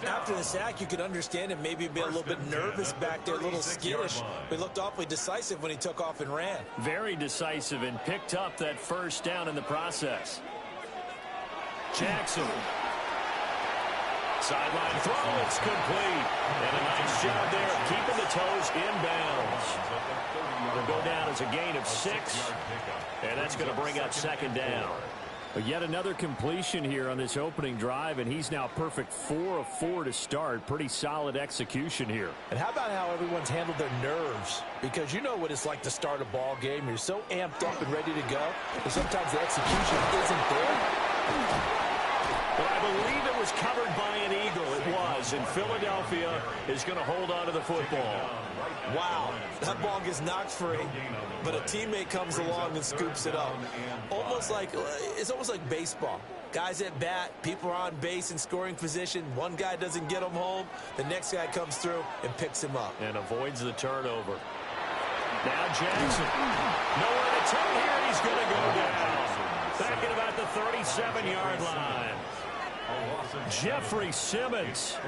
After the sack, you could understand him maybe be a little bit nervous back there, a little skittish. But he looked awfully decisive when he took off and ran. Very decisive and picked up that first down in the process. Jackson. Sideline throw, it's complete. And a nice job there of keeping the toes inbounds. It'll go down as a gain of 6. And that's going to bring up second down. But yet another completion here on this opening drive, and he's now perfect 4 of 4 to start. Pretty solid execution here. And how about how everyone's handled their nerves? Because you know what it's like to start a ball game. You're so amped up and ready to go, and sometimes the execution isn't there. But I believe it was covered by an eagle. It was, and Philadelphia is going to hold on to the football. Wow, that ball gets knocked free, but a teammate comes along and scoops it up. It's almost like baseball. Guys at bat, people are on base in scoring position. One guy doesn't get him home. The next guy comes through and picks him up. And avoids the turnover. Now Jackson. Nowhere to turn here. He's going to go down. Back at about the 37-yard line. Jeffrey Simmons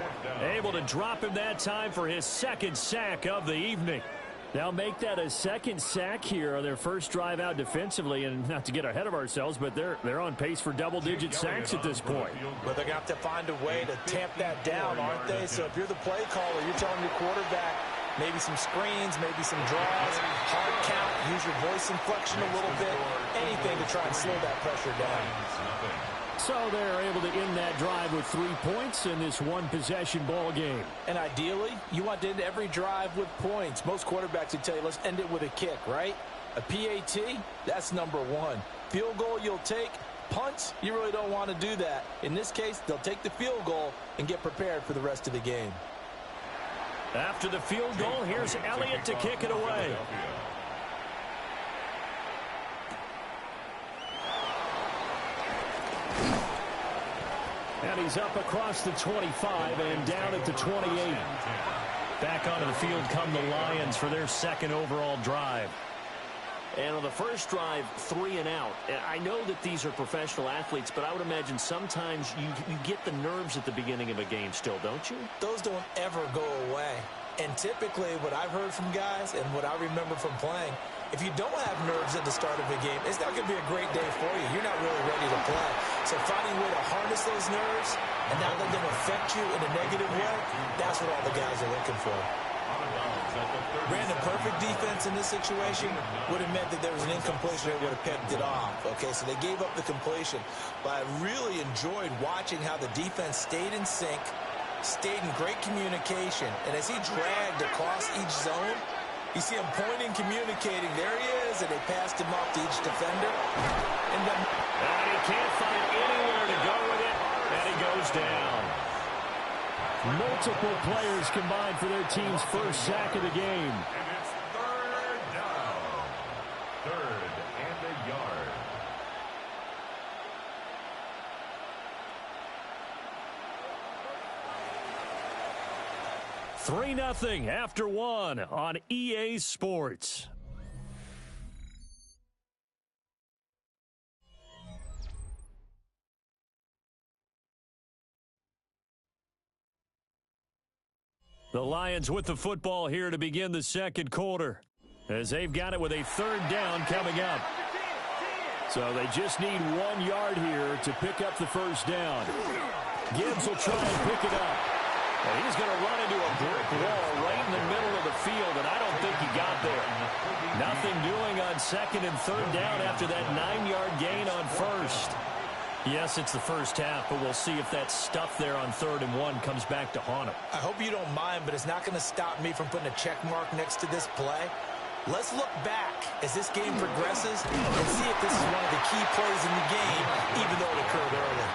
able to drop him that time for his second sack of the evening. They'll make that a second sack here on their first drive out defensively, and not to get ahead of ourselves, but they're on pace for double-digit sacks at this point. But they're going to have to find a way to tamp that down, aren't they? So if you're the play caller, you're telling your quarterback maybe some screens, maybe some draws, hard count, use your voice inflection a little bit, anything to try and slow that pressure down. So they're able to end that drive with 3 points in this one-possession ball game. And ideally, you want to end every drive with points. Most quarterbacks would tell you, let's end it with a kick, right? A PAT, that's number 1. Field goal you'll take. Punts, you really don't want to do that. In this case, they'll take the field goal and get prepared for the rest of the game. After the field goal, here's Elliott to kick it away. And he's up across the 25 and down at the 28. Back onto the field come the Lions for their second overall drive. And on the first drive, 3 and out. I know that these are professional athletes, but I would imagine sometimes you get the nerves at the beginning of a game still, don't you? Those don't ever go away. And typically what I've heard from guys and what I remember from playing, if you don't have nerves at the start of a game, it's not going to be a great day for you. You're not really ready to play. So finding a way to harness those nerves and not let them affect you in a negative way, that's what all the guys are looking for. Ran a perfect defense in this situation would have meant that there was an incompletion that would have picked it off. Okay, so they gave up the completion. But I really enjoyed watching how the defense stayed in sync, stayed in great communication. And as he dragged across each zone, you see him pointing, communicating. There he is, and they passed him off to each defender. And he can't find anywhere to go with it, and he goes down. Multiple players combined for their team's first sack of the game. And it's third down. Third and a yard. $3-0 after 1 on EA Sports. The Lions with the football here to begin the second quarter, as they've got it with a third down coming up. So they just need 1 yard here to pick up the first down. Gibbs will try and pick it up. And he's going to run into a brick wall right in the middle of the field, and I don't think he got there. Nothing doing on second and third down after that 9-yard gain on first. Yes, it's the first half, but we'll see if that stuff there on 3rd and 1 comes back to haunt him. I hope you don't mind, but it's not going to stop me from putting a check mark next to this play. Let's look back as this game progresses and see if this is one of the key plays in the game, even though it occurred early.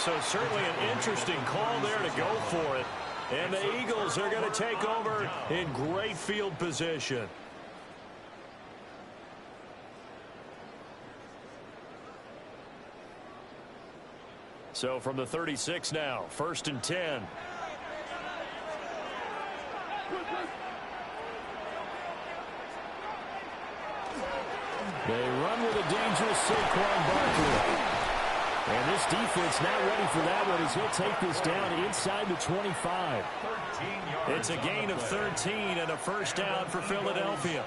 So certainly an interesting call there to go for it. And the Eagles are going to take over in great field position. So from the 36 now, 1st and 10. They run with a dangerous Saquon Barkley. And this defense not ready for that one as he'll take this down inside the 25. It's a gain of 13 and a first down for Philadelphia.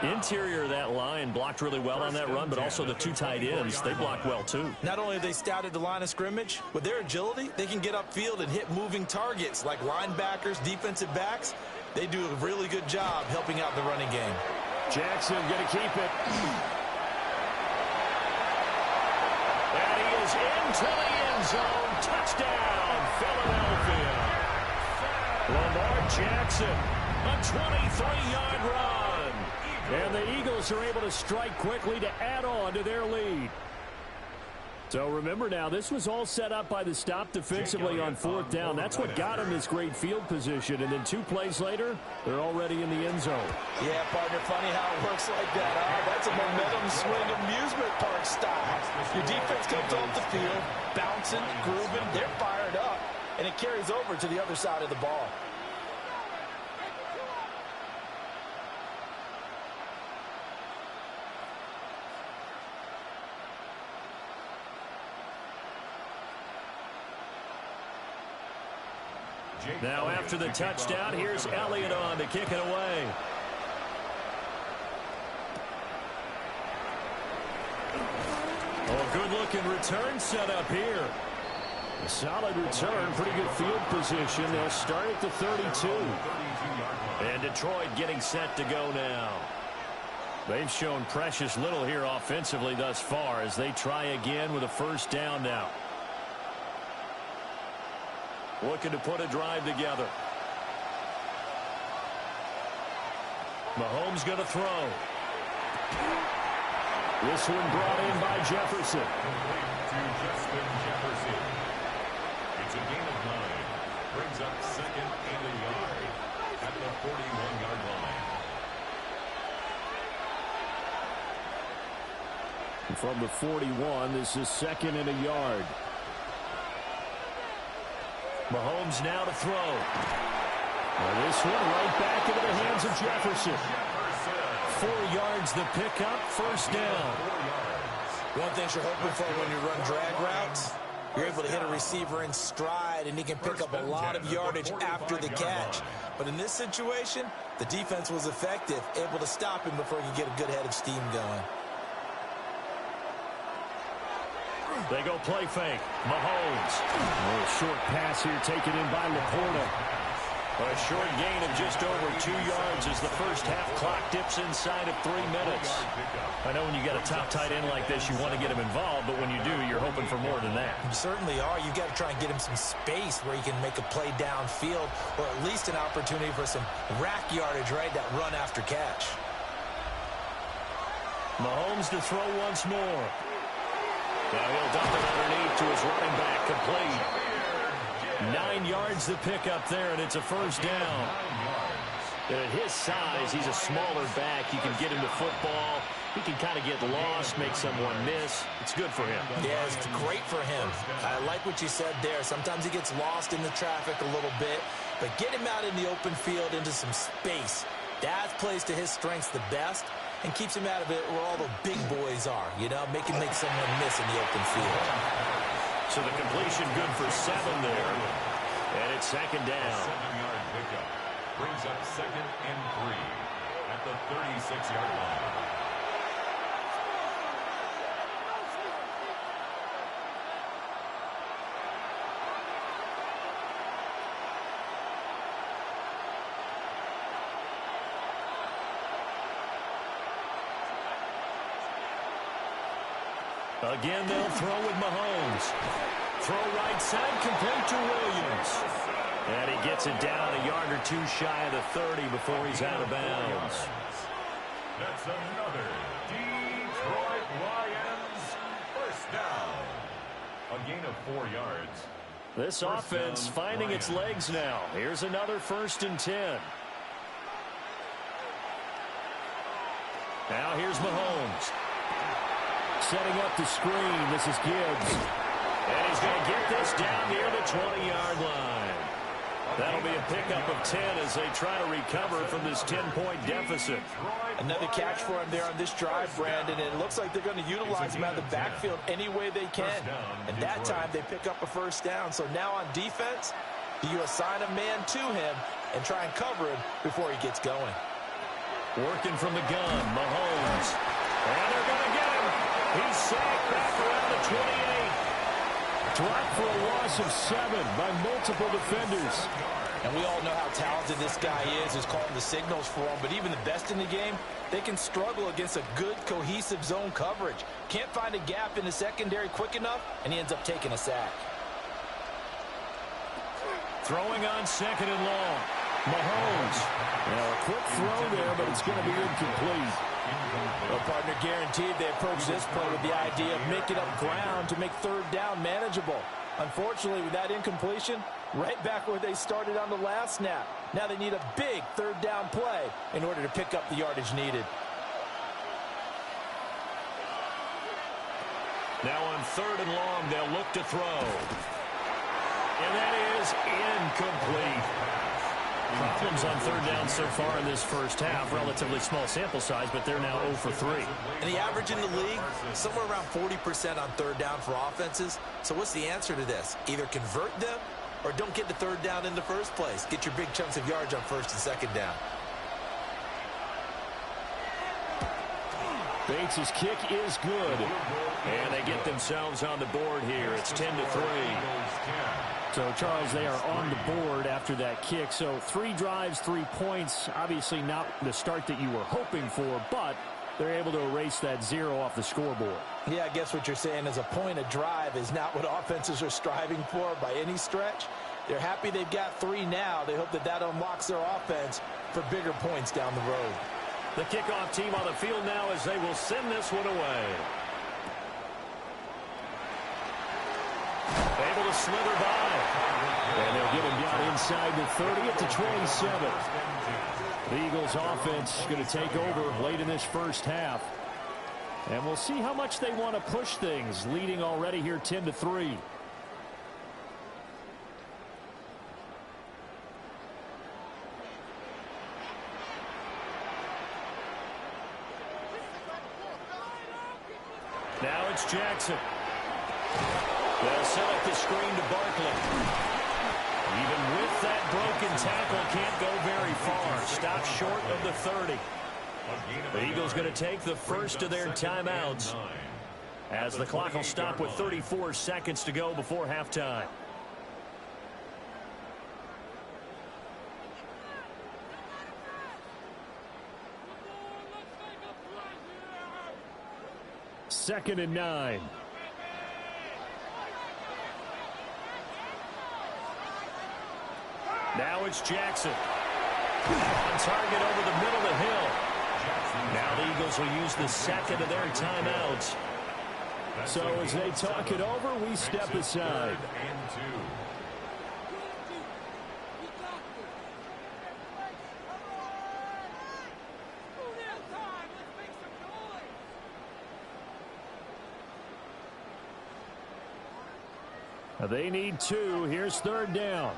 Interior of that line blocked really well on that run, but also the two tight ends, they blocked well too. Not only have they scouted the line of scrimmage, with their agility, they can get upfield and hit moving targets like linebackers, defensive backs. They do a really good job helping out the running game. Jackson going to keep it. And he is into the end zone. Touchdown, Philadelphia. Lamar Jackson, a 23-yard run. And the Eagles are able to strike quickly to add on to their lead. So remember now, this was all set up by the stop defensively on 4th down. That's what got him this great field position. And then 2 plays later, they're already in the end zone. Yeah, partner, funny how it works like that. That's a momentum swing amusement park style. Your defense comes off the field, bouncing, grooving, they're fired up, and it carries over to the other side of the ball. Now after the touchdown, here's Elliott on to kick it away. Oh, good-looking return set up here. A solid return, pretty good field position. They'll start at the 32. And Detroit getting set to go now. They've shown precious little here offensively thus far as they try again with a first down now. Looking to put a drive together. Mahomes going to throw. This one brought in by Jefferson. To Justin Jefferson. It's a gain of 9. Brings up 2nd and a yard at the 41-yard line. From the 41, this is 2nd and a yard. Mahomes now to throw. Well, this one right back into the hands of Jefferson. 4 yards the pickup, first down. One thing you're hoping for when you run drag routes, you're able to hit a receiver in stride, and he can pick up a lot of yardage after the catch. But in this situation, the defense was effective, able to stop him before he could get a good head of steam going. They go play fake. Mahomes. A short pass here taken in by Laporta. A short gain of just over 2 yards as the first half clock dips inside of 3 minutes. I know when you got a top tight end like this, you want to get him involved, but when you do, you're hoping for more than that. You certainly are. You've got to try and get him some space where he can make a play downfield, or at least an opportunity for some rack yardage, right? That run after catch. Mahomes to throw once more. Now he'll dump it underneath to his running back, complete. 9 yards the pickup there, and it's a first down. And at his size, he's a smaller back. You can get him to football. He can kind of get lost, make someone miss. It's good for him. Yeah, it's great for him. I like what you said there. Sometimes he gets lost in the traffic a little bit, but get him out in the open field into some space. That plays to his strengths the best and keeps him out of it where all the big boys are, you know, make him make someone miss in the open field. So the completion good for 7 there. And it's second down. 7-yard pickup. Brings up 2nd and 3 at the 36-yard line. Again, they'll throw with Mahomes. Throw right side, complete to Williams. And he gets it down a yard or 2 shy of the 30 before he's out of bounds. That's another Detroit Lions first down. A gain of 4 yards. This offense finding its legs now. Here's another 1st and 10. Now here's Mahomes. Setting up the screen. This is Gibbs. And he's going to get this down near the 20-yard line. That'll be a pickup of 10 as they try to recover from this 10-point deficit. Another catch for him there on this drive, Brandon. And it looks like they're going to utilize him out of the backfield any way they can. And that time they pick up a 1st down. So now on defense, do you assign a man to him and try and cover him before he gets going? Working from the gun, Mahomes. And they're going to get him. He's sacked back around the 28. Dropped for a loss of 7 by multiple defenders. And we all know how talented this guy is, who's calling the signals for him. But even the best in the game, they can struggle against a good, cohesive zone coverage. Can't find a gap in the secondary quick enough, and he ends up taking a sack. Throwing on 2nd and long. Mahomes. Now a quick throw there, but it's going to be incomplete. Well, partner, guaranteed they approach this play with the idea of making up ground to make 3rd down manageable. Unfortunately, with that incompletion, right back where they started on the last snap. Now they need a big 3rd down play in order to pick up the yardage needed. Now on 3rd and long, they'll look to throw. And that is incomplete. Problems on 3rd down so far in this first half. Relatively small sample size, but they're now 0 for 3. And the average in the league, somewhere around 40% on 3rd down for offenses. So what's the answer to this? Either convert them or don't get the 3rd down in the first place. Get your big chunks of yards on 1st and 2nd down. Bates' kick is good. And they get themselves on the board here. It's 10-3. So, Charles, they are on the board after that kick. So 3 drives, 3 points. Obviously not the start that you were hoping for, but they're able to erase that 0 off the scoreboard. Yeah, I guess what you're saying is a point a drive is not what offenses are striving for by any stretch. They're happy they've got 3 now. They hope that that unlocks their offense for bigger points down the road. The kickoff team on the field now as they will send this one away. Able to slither by. And they'll get him down inside the 30 at the 27. The Eagles offense going to take over late in this first half. And we'll see how much they want to push things, leading already here 10-3. Now it's Jackson. They'll set up the screen to Barkley. Even with that broken tackle, can't go very far. Stopped short of the 30. The Eagles going to take the first of their timeouts as the clock will stop with 34 seconds to go before halftime. Second and 9. Now it's Jackson. On target over the middle of the hill. Now the Eagles will use the second of their timeouts. So as they talk it over, we step aside. They need 2. Here's 3rd down.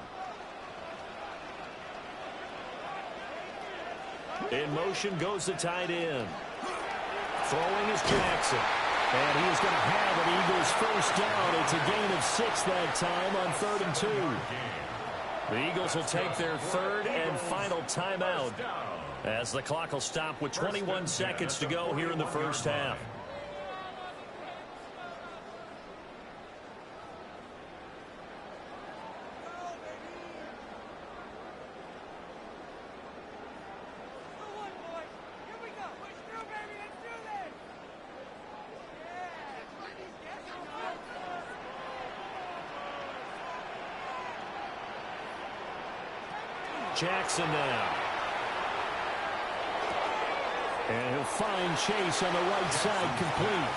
In motion goes the tight end. Throwing is Jackson. And he is going to have an Eagles first down. It's a gain of 6 that time on 3rd and 2. The Eagles will take their 3rd and final timeout as the clock will stop with 21 seconds to go here in the first half. Jackson now. And he'll find Chase on the right side complete.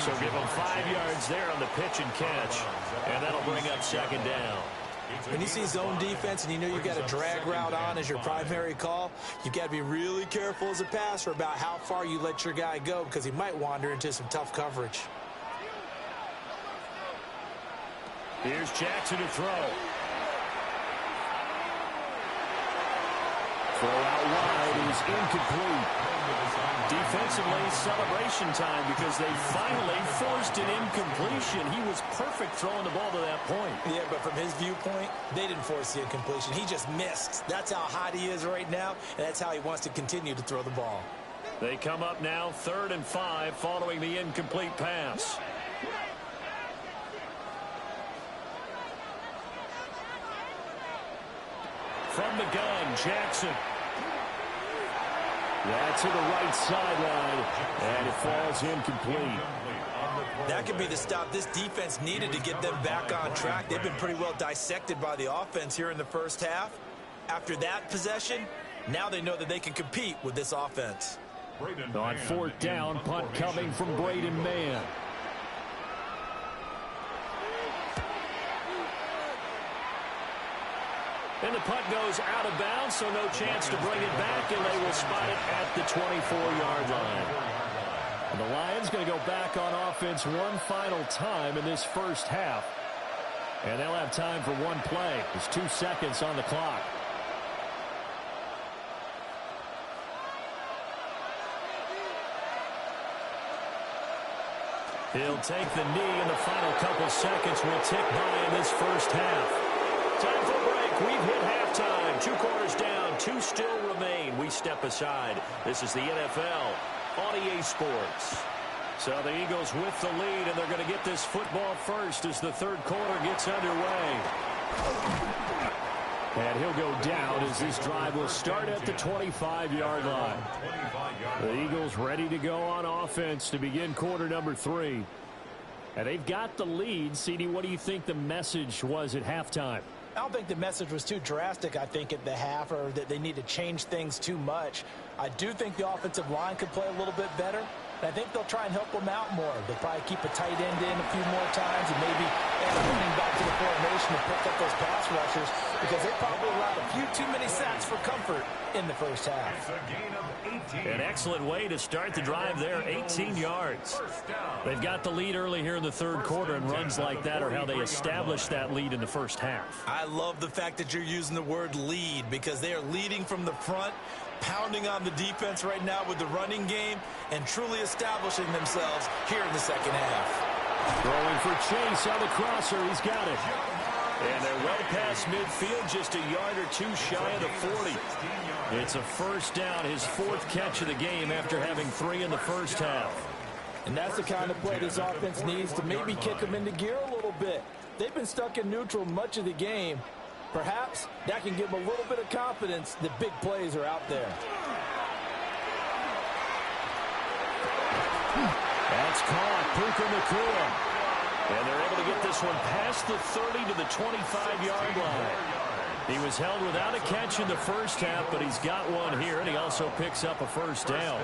So give him 5 yards there on the pitch and catch, and that'll bring up second down. When you see zone defense and you know you've got a drag route on as your primary call, you've got to be really careful as a passer about how far you let your guy go because he might wander into some tough coverage. Here's Jackson to throw. Throw out wide is incomplete. Defensively, celebration time because they finally forced an incompletion. He was perfect throwing the ball to that point. Yeah, but from his viewpoint, they didn't force the incompletion. He just missed. That's how hot he is right now, and that's how he wants to continue to throw the ball. They come up now 3rd and 5 following the incomplete pass. From the gun, Jackson. That's to the right sideline, and it falls incomplete. That could be the stop this defense needed to get them back on track. They've been pretty well dissected by the offense here in the first half. After that possession, now they know that they can compete with this offense. On 4th down, punt coming from Braden Mann. And the punt goes out of bounds, so no chance to bring it back, and they will spot it at the 24-yard line. And the Lions going to go back on offense one final time in this first half. And they'll have time for one play. There's 2 seconds on the clock. He'll take the knee, and the final couple seconds will tick by in this first half. Time for a break. We've hit halftime. 2 quarters down. 2 still remain. We step aside. This is the NFL on EA Sports. So the Eagles with the lead, and they're going to get this football first as the 3rd quarter gets underway. And he'll go down as this drive will start at the 25-yard line. The Eagles ready to go on offense to begin quarter number 3. And they've got the lead. CD, what do you think the message was at halftime? I don't think the message was too drastic, I think, at the half, or that they need to change things too much. I do think the offensive line could play a little bit better. And I think they'll try and help them out more. They'll probably keep a tight end in a few more times and maybe add a running back to the formation to pick up those pass rushers because they probably allowed a few too many sacks for comfort in the first half. An excellent way to start the drive there, 18 yards. They've got the lead early here in the 3rd quarter, and runs like that are how they establish that lead in the first half. I love the fact that you're using the word lead because they are leading from the front, pounding on the defense right now with the running game, and truly establishing themselves here in the second half. Throwing for Chase on the crosser. He's got it. And they're well past midfield, just a yard or 2 shy of the 40. It's a first down, his 4th catch of the game after having 3 in the first half. And that's the kind of play this offense needs to maybe kick them into gear a little bit. They've been stuck in neutral much of the game. Perhaps that can give them a little bit of confidence that big plays are out there. That's caught. Puka Nacua. And they're able to get this one past the 30 to the 25-yard line. He was held without a catch in the first half, but he's got one here, and he also picks up a first down.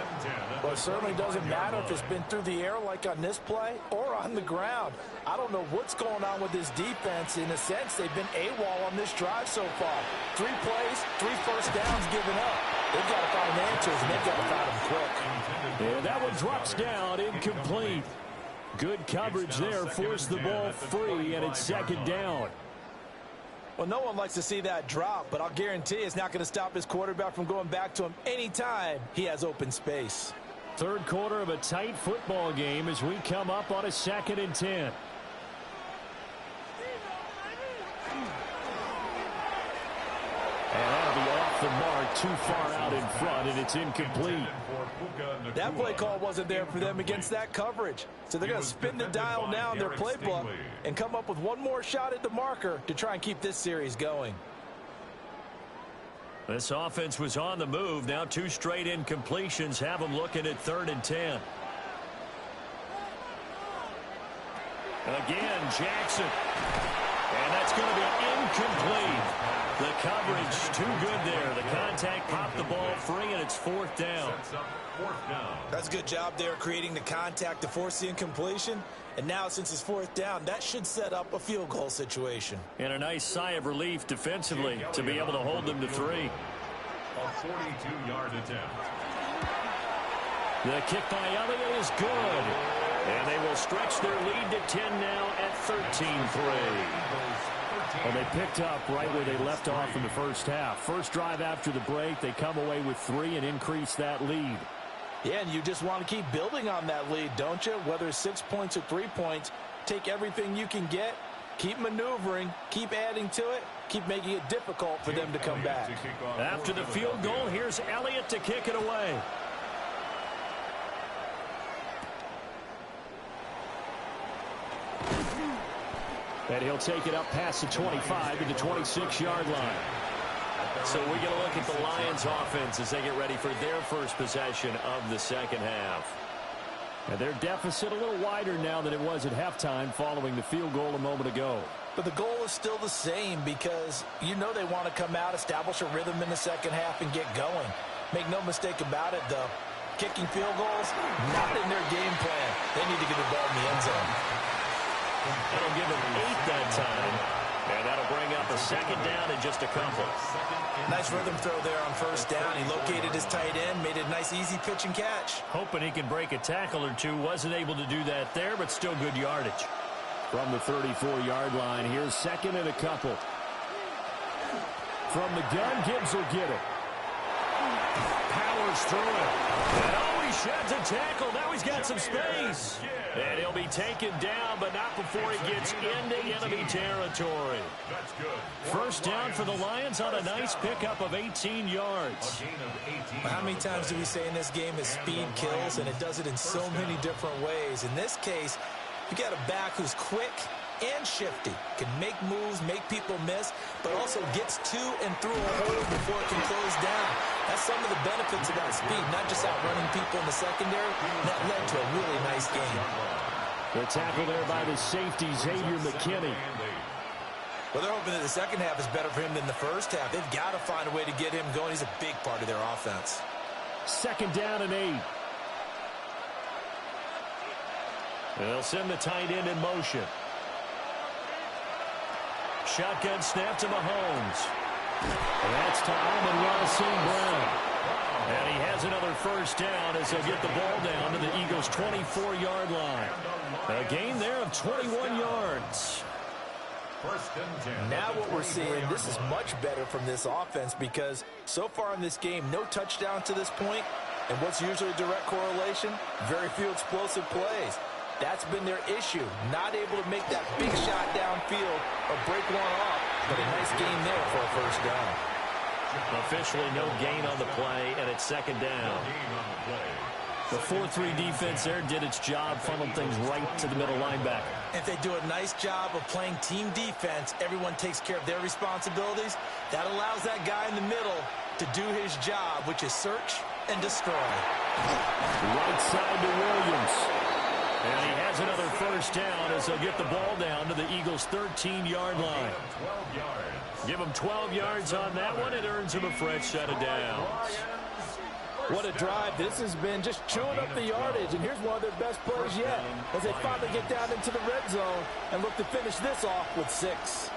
Well, it certainly doesn't matter if it's been through the air like on this play or on the ground. I don't know what's going on with this defense. In a sense, they've been AWOL on this drive so far. 3 plays, 3 first downs given up. They've got to find answers, and they've got to find them quick. Yeah, that one drops down, incomplete. Good coverage there, forced the ball free, and it's 2nd down. Well, no one likes to see that drop, but I'll guarantee it's not going to stop his quarterback from going back to him anytime he has open space. 3rd quarter of a tight football game as we come up on a 2nd and 10. And that'll be off the mark, too far out in front, and it's incomplete. That play call wasn't there for them against that coverage. So they're going to spin the dial now in their playbook and come up with one more shot at the marker to try and keep this series going. This offense was on the move. Now 2 straight incompletions have them looking at 3rd and 10. Again, Jackson. And that's going to be incomplete. The coverage too good there. The contact popped the ball free, and it's 4th down. That's a good job there creating the contact to force the incompletion. And now, since it's 4th down, that should set up a field goal situation. And a nice sigh of relief defensively to be able to hold them to 3. A 42-yard attempt. The kick by Elliott is good. And they will stretch their lead to 10 now at 13-3. Well, they picked up right where they left off in the first half. First drive after the break, they come away with 3 and increase that lead. Yeah, and you just want to keep building on that lead, don't you? Whether it's 6 points or 3 points, take everything you can get, keep maneuvering, keep adding to it, keep making it difficult for them to come back. After the field goal, here's Elliott to kick it away. And he'll take it up past the 25 to the 26-yard line. So we're going to look at the Lions offense as they get ready for their first possession of the second half. And their deficit a little wider now than it was at halftime following the field goal a moment ago. But the goal is still the same because you know they want to come out, establish a rhythm in the second half, and get going. Make no mistake about it, though. Kicking field goals, not in their game plan. They need to get the ball in the end zone. That'll give them 8 that time. And that'll bring up a second down in just a couple. Nice rhythm throw there on first down. He located his tight end, made it a nice easy pitch and catch. Hoping he can break a tackle or two. Wasn't able to do that there, but still good yardage. From the 34-yard line, here's second and a couple. From the gun, Gibbs will get it. Powers through it. And he sheds a tackle. Now he's got some space. And he'll be taken down, but not before he gets into enemy territory. First down for the Lions on a nice pickup of 18 yards. How many times do we say in this game that speed kills, and it does it in so many different ways? In this case, you got a back who's quick and shifty, can make moves, make people miss, but also gets to and through a hole before it can close down. That's some of the benefits of that speed, not just outrunning people in the secondary. That led to a really nice game. The tackle there by the safety, Xavier McKinney. Well, they're hoping that the second half is better for him than the first half. They've got to find a way to get him going. He's a big part of their offense. Second down and 8. They'll send the tight end in motion. Shotgun snap to Mahomes. That's to Amon-Ra St. Brown. And he has another first down as he'll get the ball down to the Eagles' 24-yard line. A gain there of 21 yards. Now what we're seeing, this is much better from this offense because so far in this game, no touchdown to this point, and what's usually a direct correlation? Very few explosive plays. That's been their issue, not able to make that big shot downfield or break one off, but a nice gain there for a first down. Officially no gain on the play, and it's second down. The 4-3 defense there did its job, funneled things right to the middle linebacker. If they do a nice job of playing team defense, everyone takes care of their responsibilities. That allows that guy in the middle to do his job, which is search and destroy. Right side to Williams. And he has another first down as they'll get the ball down to the Eagles' 13-yard line. Give him 12 yards on that one. It earns him a fresh set of downs. What a drive this has been, just chewing up the yardage. And here's one of their best plays yet as they finally get down into the red zone and look to finish this off with 6.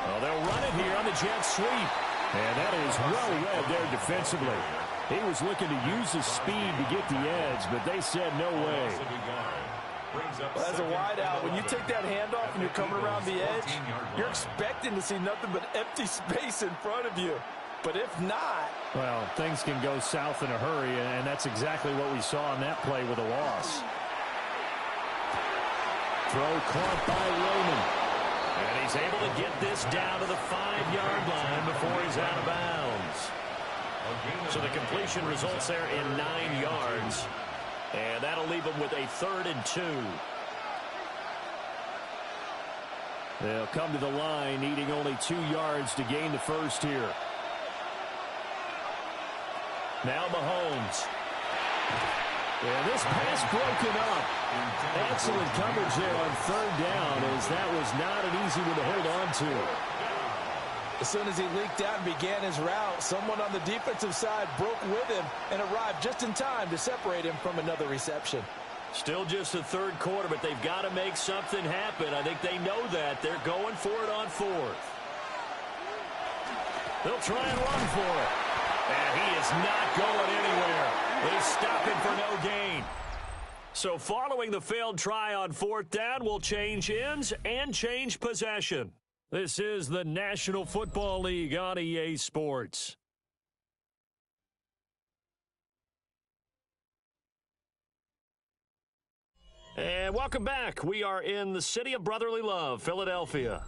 Well, they'll run it here on the jet sweep. And that is well read there defensively. He was looking to use his speed to get the edge, but they said no way. Well, as a wideout, when you take that handoff and you're coming around the edge, you're expecting to see nothing but empty space in front of you. But if not... Well, things can go south in a hurry, and that's exactly what we saw on that play with a loss. Throw caught by Roman. And he's able to get this down to the 5-yard line before he's out of bounds. So the completion results there in 9 yards. And that'll leave them with a 3rd and 2. They'll come to the line, needing only 2 yards to gain the first here. Now Mahomes. Yeah, this pass broken up. Excellent coverage there on third down, as that was not an easy one to hold on to. As soon as he leaked out and began his route, someone on the defensive side broke with him and arrived just in time to separate him from another reception. Still just the third quarter, but they've got to make something happen. I think they know that. They're going for it on fourth. They'll try and run for it. And he is not going anywhere. They stop him for no gain. So following the failed try on fourth down, we'll change ends and change possession. This is the National Football League on EA Sports. And welcome back. We are in the city of brotherly love, Philadelphia.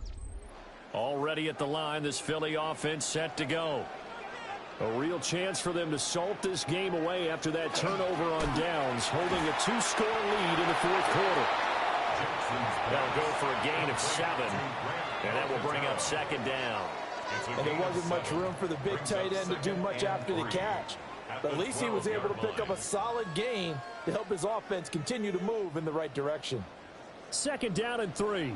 Already at the line, this Philly offense set to go. A real chance for them to salt this game away after that turnover on downs, holding a 2-score lead in the fourth quarter. They'll go for a gain of 7, and that will bring up second down. And there wasn't much room for the big tight end to do much after the catch. But at least he was able to pick up a solid gain to help his offense continue to move in the right direction. Second down and 3.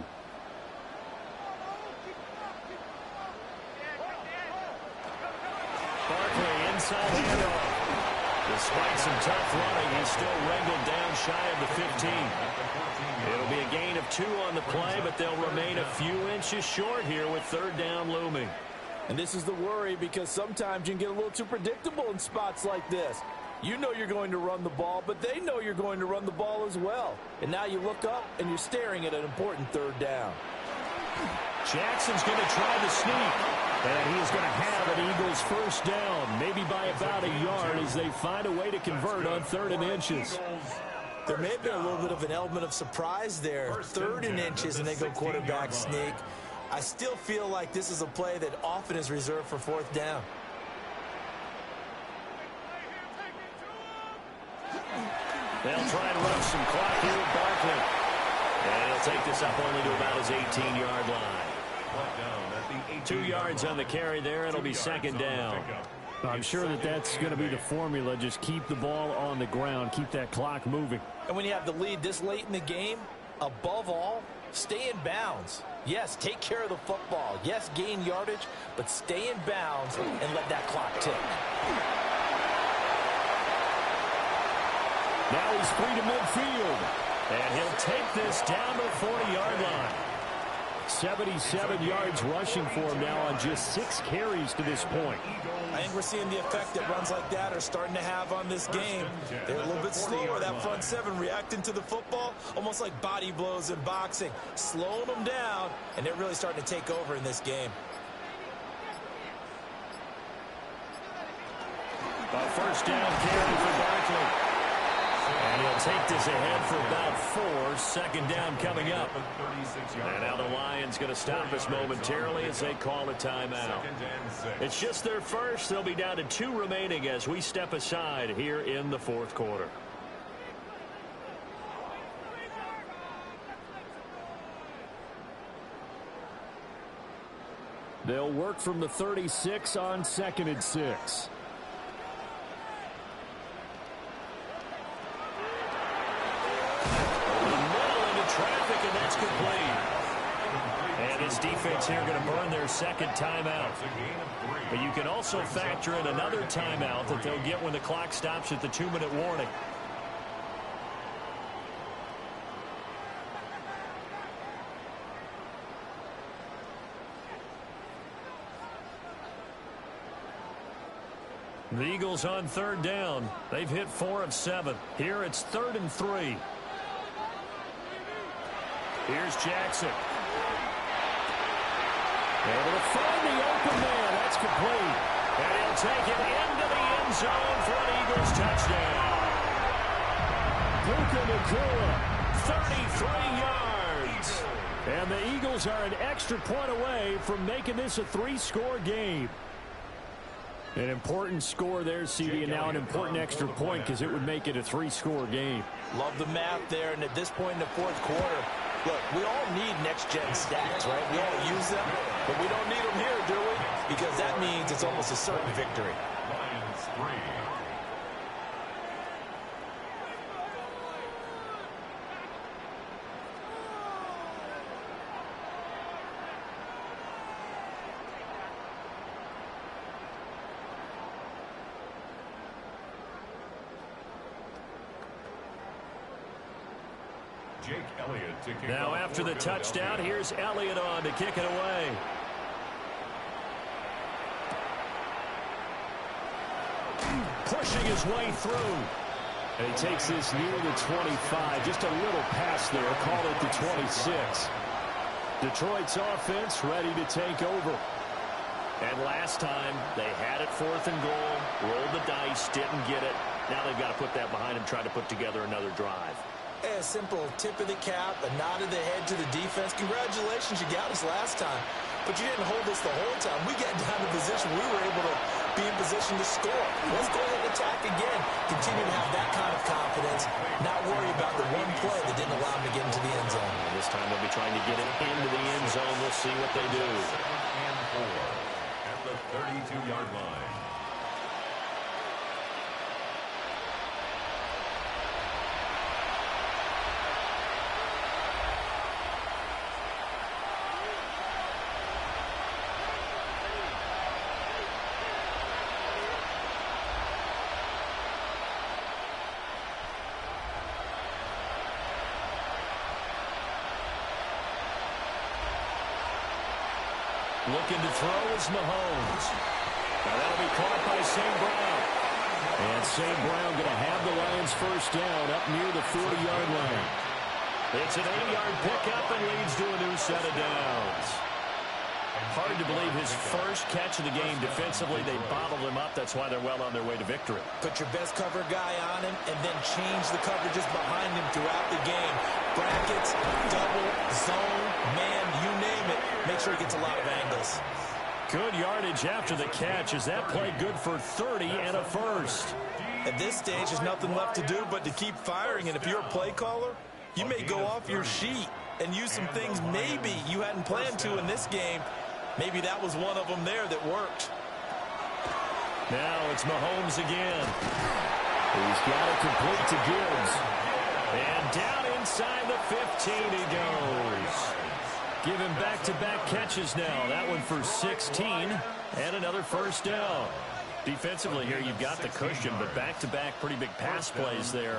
Barkley inside handoff. Despite some tough running, he's still wrangled down shy of the 15. It'll be a gain of 2 on the play, but they'll remain a few inches short here with third down looming. And this is the worry, because sometimes you can get a little too predictable in spots like this. You know you're going to run the ball, but they know you're going to run the ball as well. And now you look up and you're staring at an important third down. Jackson's going to try the sneak. And he's going to have an Eagles first down, maybe by about a yard, as they find a way to convert on 3rd and inches. There may have been a little bit of an element of surprise there. 3rd and inches, and they go quarterback sneak. I still feel like this is a play that often is reserved for 4th down. They'll try and run some clock here with Barkley. And he'll take this up only to about his 18-yard line. 2 yards on the carry there. It'll be second down. I'm sure that that's going to be the formula. Just keep the ball on the ground. Keep that clock moving. And when you have the lead this late in the game, above all, stay in bounds. Yes, take care of the football. Yes, gain yardage, but stay in bounds and let that clock tick. Now he's free to midfield. And he'll take this down to the 40-yard line. 77 yards rushing for him now on just 6 carries to this point. I think we're seeing the effect that runs like that are starting to have on this game. They're a little bit slower, that front 7 reacting to the football, almost like body blows in boxing, slowing them down, and they're really starting to take over in this game. A first down carry for Barkley. And he'll take this ahead for about 4. Second down coming up. And now the Lions going to stop us momentarily as they call a timeout. It's just their first. They'll be down to 2 remaining as we step aside here in the fourth quarter. They'll work from the 36 on 2nd and 6. And that's complete. And his defense here going to burn their second timeout. But you can also factor in another timeout that they'll get when the clock stops at the 2-minute warning. The Eagles on 3rd down. They've hit 4 of 7. Here it's 3rd and 3. Here's Jackson. Able to find the open man. That's complete. And he'll take it into the end zone for an Eagles touchdown. Puka Nacua, 33 yards. And the Eagles are an extra point away from making this a 3-score game. An important score there, CD, and now an important extra point because it would make it a 3-score game. Love the math there, and at this point in the fourth quarter, look, we all need next-gen stats, right? We all use them, but we don't need them here, do we? Because that means it's almost a certain victory. Jake Elliott to kick Now off after for the touchdown, Philadelphia. here's Elliott on to kick it away. Pushing his way through. And he takes this near the 25. Just a little pass there. Call it the 26. Detroit's offense ready to take over. And last time, they had it 4th and goal. Rolled the dice, didn't get it. Now they've got to put that behind them, try to put together another drive. A simple tip of the cap, a nod of the head to the defense. Congratulations, you got us last time. But you didn't hold us the whole time. We got down to position. We were able to be in position to score. Let's go ahead and attack again. Continue to have that kind of confidence. Not worry about the one play that didn't allow them to get into the end zone. And this time they'll be trying to get it into the end zone. We'll see what they do. And 4 at the 32-yard line. Looking to throw is Mahomes. Now that'll be caught by St. Brown. And St. Brown going to have the Lions first down up near the 40-yard line. It's an 8-yard pickup and leads to a new set of downs. Hard to believe his first catch of the game defensively. They bottled him up. That's why they're well on their way to victory. Put your best cover guy on him and then change the coverages behind him throughout the game. Brackets, double, zone, man, you name it. Make sure he gets a lot of angles. Good yardage after the catch. Is that play good for 30 and a first? At this stage, there's nothing left to do but to keep firing. And if you're a play caller, you may go off your sheet and use some things maybe you hadn't planned to in this game. Maybe that was one of them there that worked. Now it's Mahomes again. He's got it complete to Gibbs. And down inside the 15 he goes. Give him back-to-back catches now. That one for 16 and another first down. Defensively here, you've got the cushion, but back-to-back pretty big pass plays there.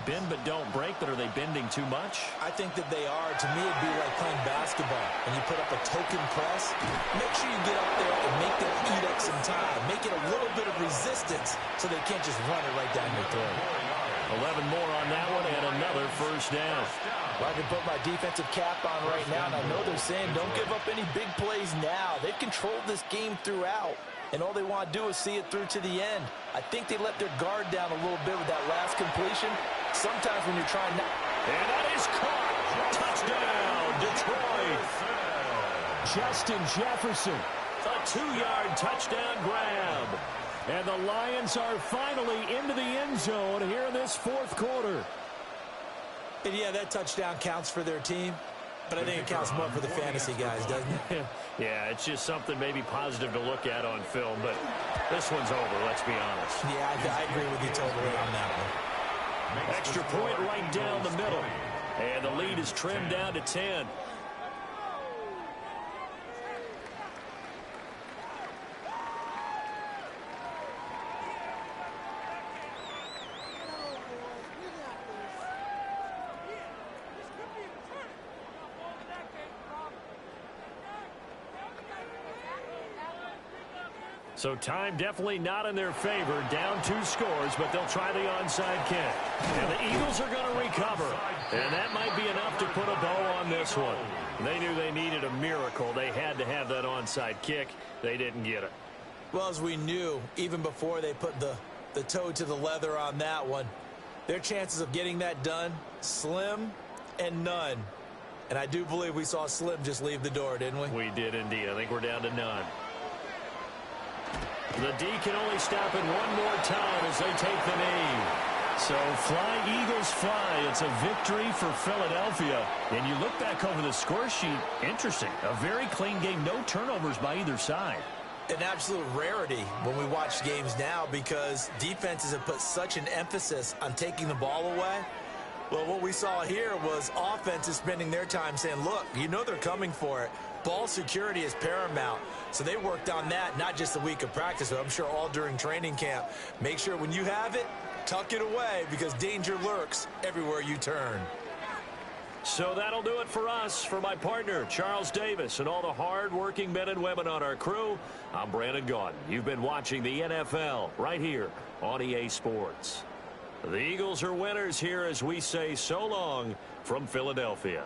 Bend but don't break, but are they bending too much? I think that they are. To me, it'd be like playing basketball. And you put up a token press, make sure you get up there and make them eat up some time. Make it a little bit of resistance so they can't just run it right down your throat. 11 more on that one and another first down. Well, I can put my defensive cap on right now, and I know they're saying don't give up any big plays now. They've controlled this game throughout, and all they want to do is see it through to the end. I think they let their guard down a little bit with that last completion. Sometimes when you're trying not... And that is caught. Touchdown, Detroit. Justin Jefferson. A 2-yard touchdown grab. And the Lions are finally into the end zone here in this fourth quarter. And yeah, that touchdown counts for their team, but I think it counts more for the fantasy guys, doesn't it? Yeah, it's just something maybe positive to look at on film, but this one's over, let's be honest. Yeah, I agree with you totally on that one. Extra point right down the middle. And the lead is trimmed down to 10. So time definitely not in their favor. Down 2 scores, but they'll try the onside kick. And the Eagles are going to recover. And that might be enough to put a bow on this one. They knew they needed a miracle. They had to have that onside kick. They didn't get it. Well, as we knew, even before they put the toe to the leather on that one, their chances of getting that done, slim and none. And I do believe we saw Slim just leave the door, didn't we? We did indeed. I think we're down to none. The D can only stop it one more time as they take the knee. So fly, Eagles, fly. It's a victory for Philadelphia. And you look back over the score sheet, interesting. A very clean game, no turnovers by either side. An absolute rarity when we watch games now because defenses have put such an emphasis on taking the ball away. Well, what we saw here was offenses spending their time saying, look, you know they're coming for it. Ball security is paramount. So they worked on that, not just a week of practice, but I'm sure all during training camp. Make sure when you have it, tuck it away because danger lurks everywhere you turn. So that'll do it for us. For my partner, Charles Davis, and all the hard-working men and women on our crew, I'm Brandon Gaudin. You've been watching the NFL right here on EA Sports. The Eagles are winners here as we say so long from Philadelphia.